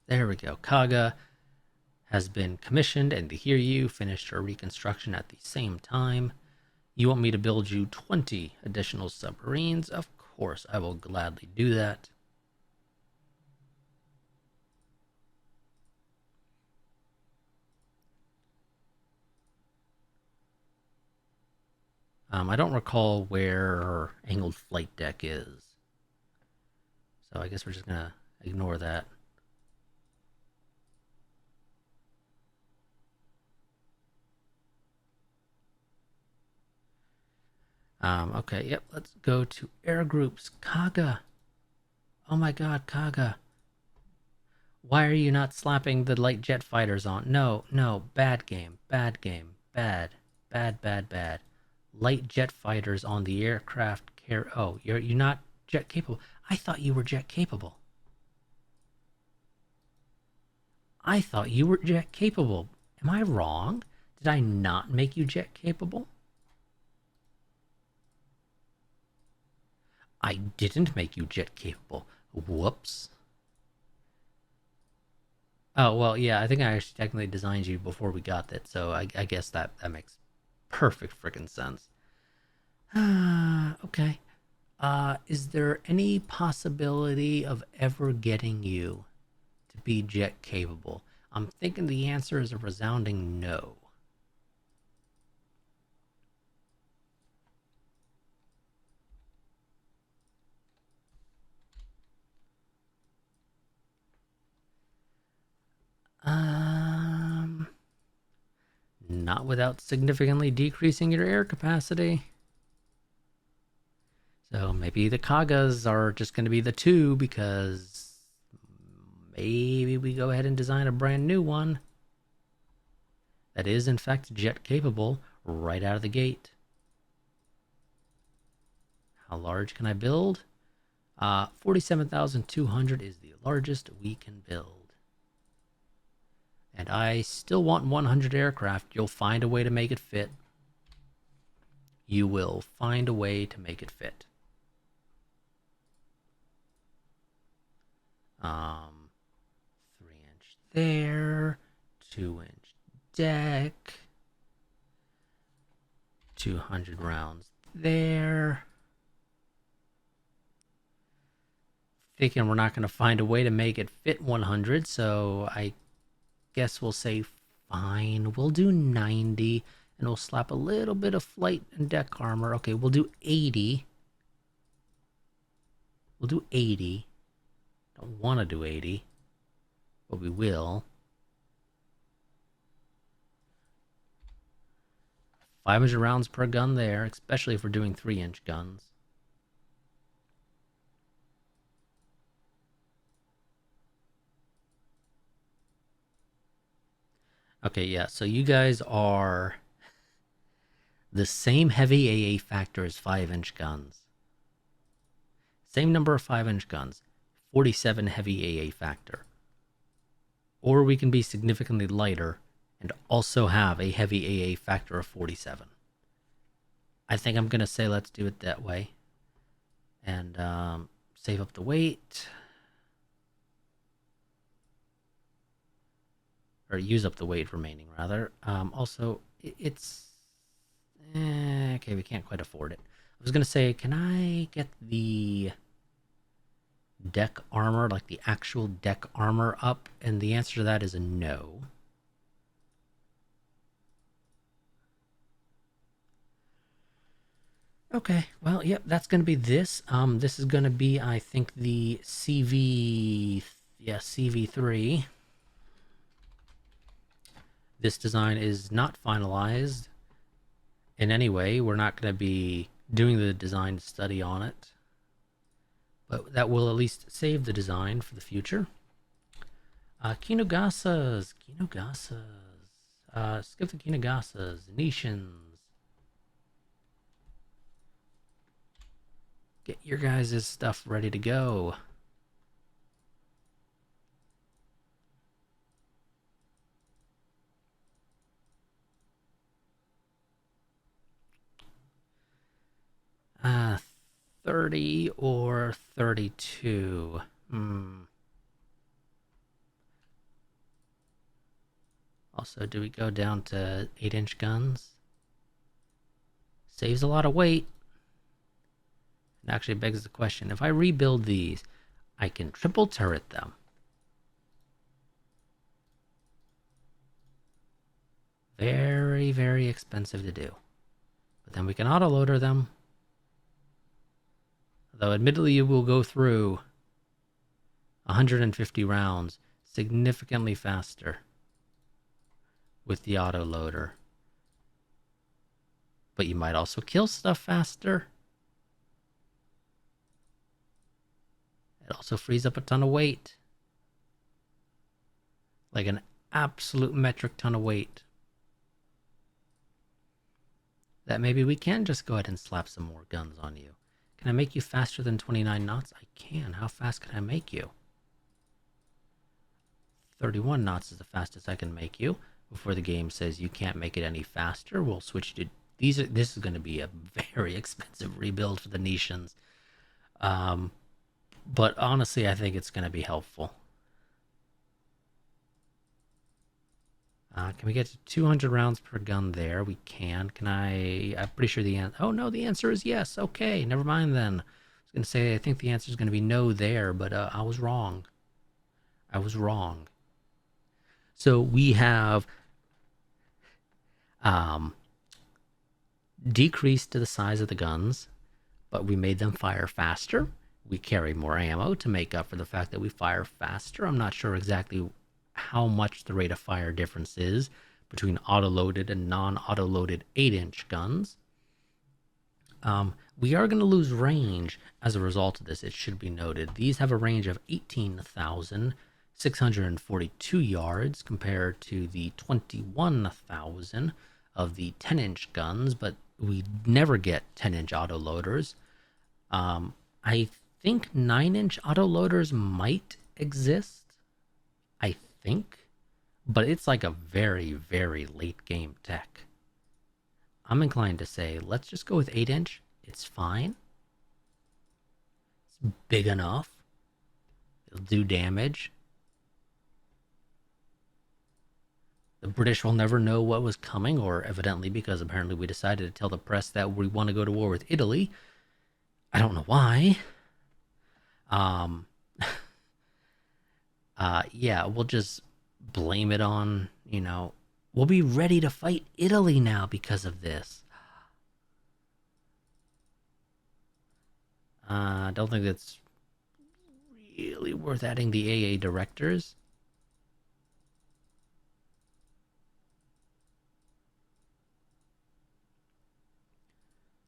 There we go. Kaga has been commissioned, and to hear you finished her reconstruction at the same time. You want me to build you 20 additional submarines? Of course, I will gladly do that. I don't recall where angled flight deck is, so I guess we're just gonna ignore that. Okay, yep, let's go to air groups. Kaga. Oh my god, Kaga. Why are you not slapping the light jet fighters on? No, no, bad game, bad game, bad, bad, bad, bad. Light jet fighters on the aircraft carrier. Oh, you're not jet capable. I thought you were jet capable. I thought you were jet capable. Am I wrong? Did I not make you jet capable? I didn't make you jet capable. Whoops. Oh, well, yeah, I think I actually technically designed you before we got that, so I guess that makes perfect freaking sense. Okay. Is there any possibility of ever getting you to be jet capable? I'm thinking the answer is a resounding no. Um, Not without significantly decreasing your air capacity. So maybe the Kagas are just going to be the two because maybe we go ahead and design a brand new one that is in fact jet capable right out of the gate. How large can I build? 47,200 is the largest we can build. And I still want 100 aircraft. You'll find a way to make it fit. You will find a way to make it fit. 3-inch there, 2-inch deck, 200 rounds there. Thinking we're not going to find a way to make it fit 100, so I guess we'll say fine. We'll do 90, and we'll slap a little bit of flight and deck armor. Okay, we'll do 80. We'll do 80. Don't want to do 80, but we will. 500 rounds per gun there, especially if we're doing 3-inch guns. Okay, yeah, so you guys are the same heavy AA factor as 5-inch guns. Same number of 5-inch guns, 47 heavy AA factor. Or we can be significantly lighter and also have a heavy AA factor of 47. I think I'm going to say let's do it that way. And save up the weight. Or use up the weight remaining, rather. Also, it's... okay, we can't quite afford it. I was going to say, can I get the deck armor, like the actual deck armor up? And the answer to that is a no. Okay, well, yep, that's going to be this. This is going to be, I think, the CV3. This design is not finalized in any way. We're not going to be doing the design study on it, but that will at least save the design for the future. Kinogasas. Skip the Kinogasas. Nishins. Get your guys' stuff ready to go. Uh, 30 or 32. Also, do we go down to 8-inch guns? Saves a lot of weight. It actually begs the question, if I rebuild these, I can triple turret them. Very, very expensive to do. But then we can autoloader them. Though admittedly you will go through 150 rounds significantly faster with the autoloader. But you might also kill stuff faster. It also frees up a ton of weight. Like an absolute metric ton of weight. That maybe we can just go ahead and slap some more guns on you. Can I make you faster than 29 knots? I can. How fast can I make you? 31 knots is the fastest I can make you. Before the game says you can't make it any faster, we'll switch to these. This is going to be a very expensive rebuild for the nations. But honestly, I think it's going to be helpful. Can we get to 200 rounds per gun there? We can. Can I? I'm pretty sure the answer. Oh no, the answer is yes. Okay, never mind then. I was going to say I think the answer is going to be no there, but I was wrong. I was wrong. So we have decreased the size of the guns, but we made them fire faster. We carry more ammo to make up for the fact that we fire faster. I'm not sure exactly how much the rate of fire difference is between auto-loaded and non-auto-loaded 8-inch guns. We are going to lose range as a result of this, it should be noted. These have a range of 18,642 yards compared to the 21,000 of the 10-inch guns, but we never get 10-inch autoloaders. I think 9-inch autoloaders might exist. I think. But it's like a very, very late game tech. I'm inclined to say, let's just go with 8-inch. It's fine. It's big enough. It'll do damage. The British will never know what was coming, or evidently because apparently we decided to tell the press that we want to go to war with Italy. I don't know why. Yeah, we'll just blame it on, we'll be ready to fight Italy now because of this. I don't think it's really worth adding the AA directors.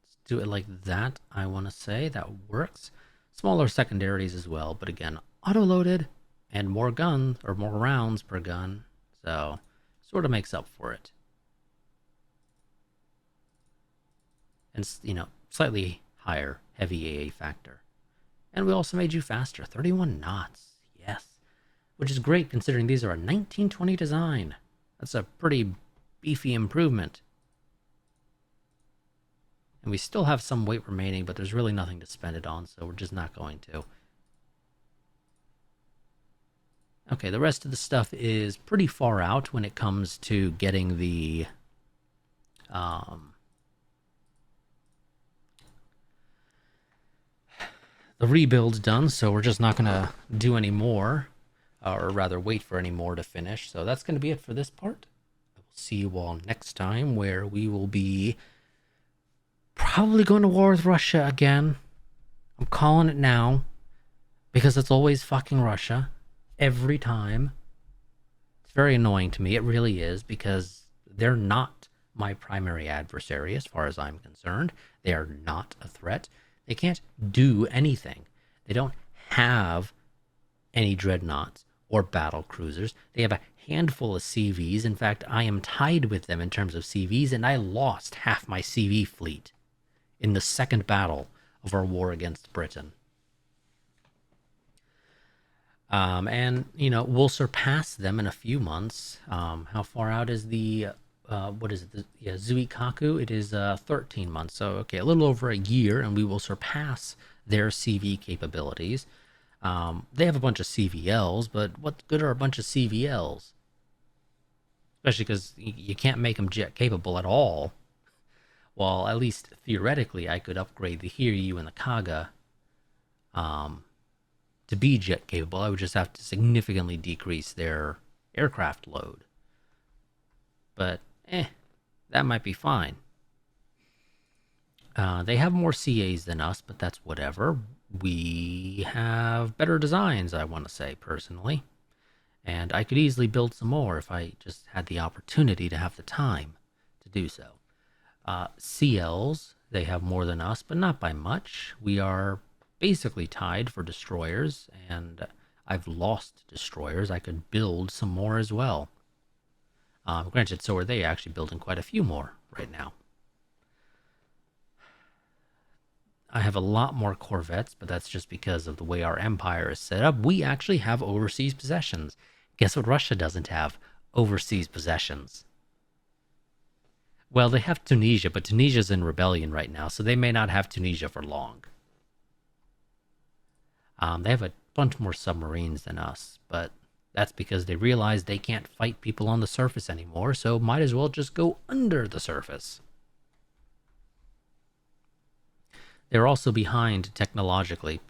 Let's do it like that, I want to say. That works. Smaller secondaries as well, but again, auto-loaded and more guns, or more rounds per gun, so sort of makes up for it. And, slightly higher heavy AA factor. And we also made you faster, 31 knots, yes. Which is great considering these are a 1920 design. That's a pretty beefy improvement. And we still have some weight remaining, but there's really nothing to spend it on, so we're just not going to. Okay, the rest of the stuff is pretty far out when it comes to getting the rebuilds done, so we're just not going to do any more, or rather wait for any more to finish. So that's going to be it for this part. I will see you all next time, where we will be probably going to war with Russia again. I'm calling it now, because it's always fucking Russia. Every time. It's very annoying to me. It really is, because they're not my primary adversary as far as I'm concerned. They are not a threat. They can't do anything. They don't have any dreadnoughts or battle cruisers. They have a handful of CVs. In fact, I am tied with them in terms of CVs, and I lost half my CV fleet in the second battle of our war against Britain. And, we'll surpass them in a few months. How far out is the, what is it? Zuikaku, it is 13 months. So, okay, a little over a year, and we will surpass their CV capabilities. They have a bunch of CVLs, but what good are a bunch of CVLs? Especially because you can't make them jet capable at all. Well, at least theoretically, I could upgrade the Hiryu and the Kaga um, to be jet capable. I would just have to significantly decrease their aircraft load. But, that might be fine. They have more CAs than us, but that's whatever. We have better designs, I want to say, personally. And I could easily build some more if I just had the opportunity to have the time to do so. CLs, they have more than us, but not by much. We are basically tied for destroyers, and I've lost destroyers. I could build some more as well. Granted, so are they, actually building quite a few more right now. I have a lot more corvettes, but that's just because of the way our empire is set up. We actually have overseas possessions. Guess what Russia doesn't have? Overseas possessions. Well, they have Tunisia, but Tunisia's in rebellion right now, so they may not have Tunisia for long. They have a bunch more submarines than us, but that's because they realize they can't fight people on the surface anymore, so might as well just go under the surface. They're also behind technologically.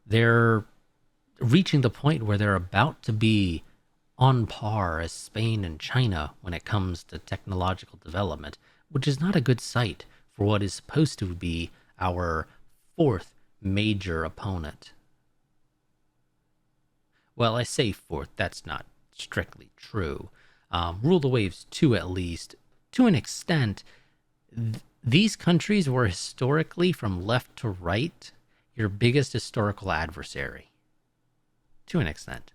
They're reaching the point where they're about to be on par as Spain and China when it comes to technological development, which is not a good sight for what is supposed to be our fourth major opponent. Well, I say fourth, that's not strictly true. Rule the Waves 2, at least, to an extent, these countries were historically, from left to right, your biggest historical adversary. To an extent.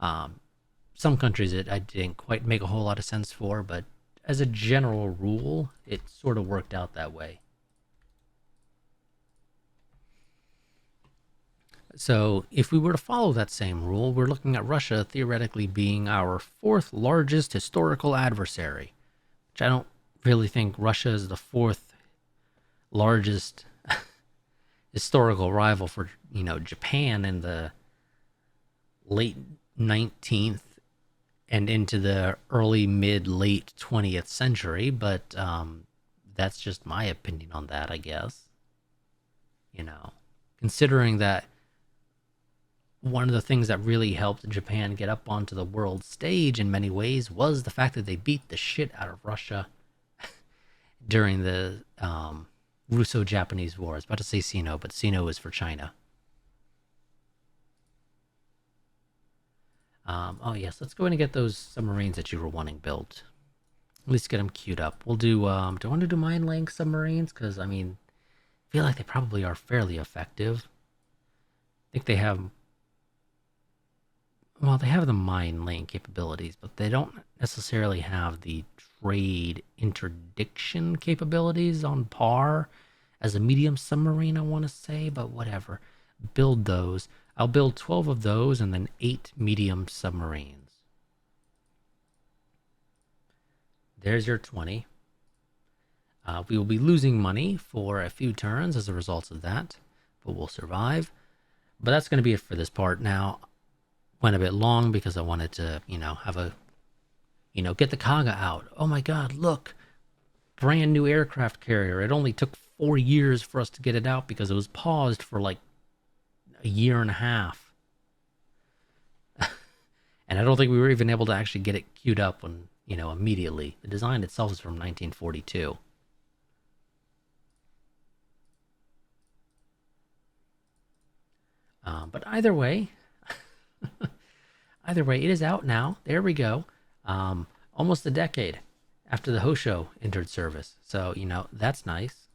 Some countries I didn't quite make a whole lot of sense for, but as a general rule, it sort of worked out that way. So, if we were to follow that same rule, we're looking at Russia theoretically being our fourth largest historical adversary, which I don't really think Russia is the fourth largest historical rival for, Japan in the late 19th and into the early, mid, late 20th century, but that's just my opinion on that, I guess. Considering that one of the things that really helped Japan get up onto the world stage in many ways was the fact that they beat the shit out of Russia during the Russo-Japanese War. I was about to say Sino, but Sino is for China. Oh yes, let's go in and get those submarines that you were wanting built. At least get them queued up. We'll do. Do I want to do mine laying submarines? Because I feel like they probably are fairly effective. I think they have. Well, they have the mine laying capabilities, but they don't necessarily have the trade interdiction capabilities on par as a medium submarine, I want to say, but whatever. Build those. I'll build 12 of those and then 8 medium submarines. There's your 20. We will be losing money for a few turns as a result of that, but we'll survive. But that's going to be it for this part. Now, went a bit long because I wanted to, have a, get the Kaga out. Oh my God, look, brand new aircraft carrier. It only took 4 years for us to get it out because it was paused for like a year and a half. And I don't think we were even able to actually get it queued up when, immediately. The design itself is from 1942. But either way, it is out now. There we go. Almost a decade after the Hosho entered service. So, that's nice.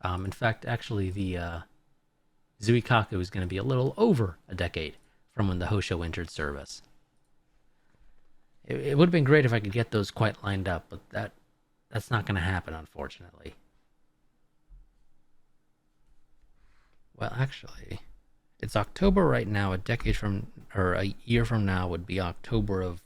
In fact, actually, the Zuikaku is going to be a little over a decade from when the Hosho entered service. It would have been great if I could get those quite lined up, but that's not going to happen, unfortunately. Well, actually, it's October right now. A year from now would be October of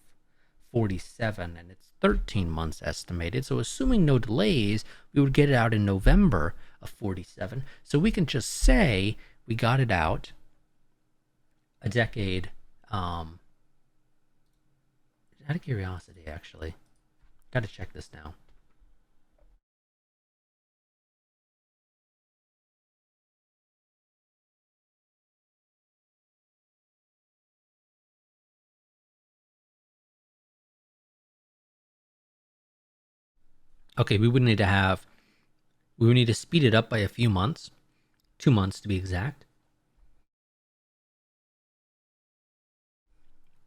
47, and it's 13 months estimated. So, assuming no delays, we would get it out in November of 47. So, we can just say we got it out a decade. Out of curiosity, actually, got to check this now. Okay, we would need to speed it up by a few months, 2 months to be exact,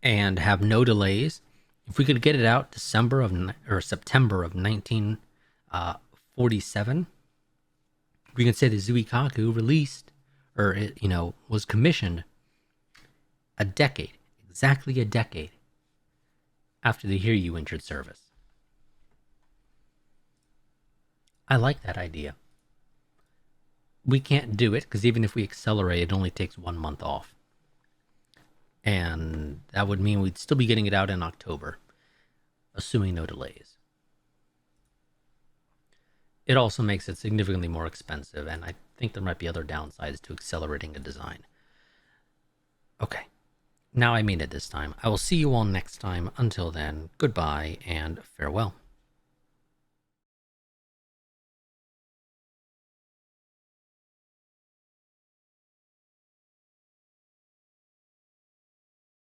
and have no delays. If we could get it out December of or September of 1947, we can say the Zuikaku released, or it, was commissioned a decade, exactly a decade after the Hiryu entered service. I like that idea. We can't do it because even if we accelerate, it only takes 1 month off. And that would mean we'd still be getting it out in October, assuming no delays. It also makes it significantly more expensive, and I think there might be other downsides to accelerating a design. Okay, now I mean it this time. I will see you all next time. Until then, goodbye and farewell.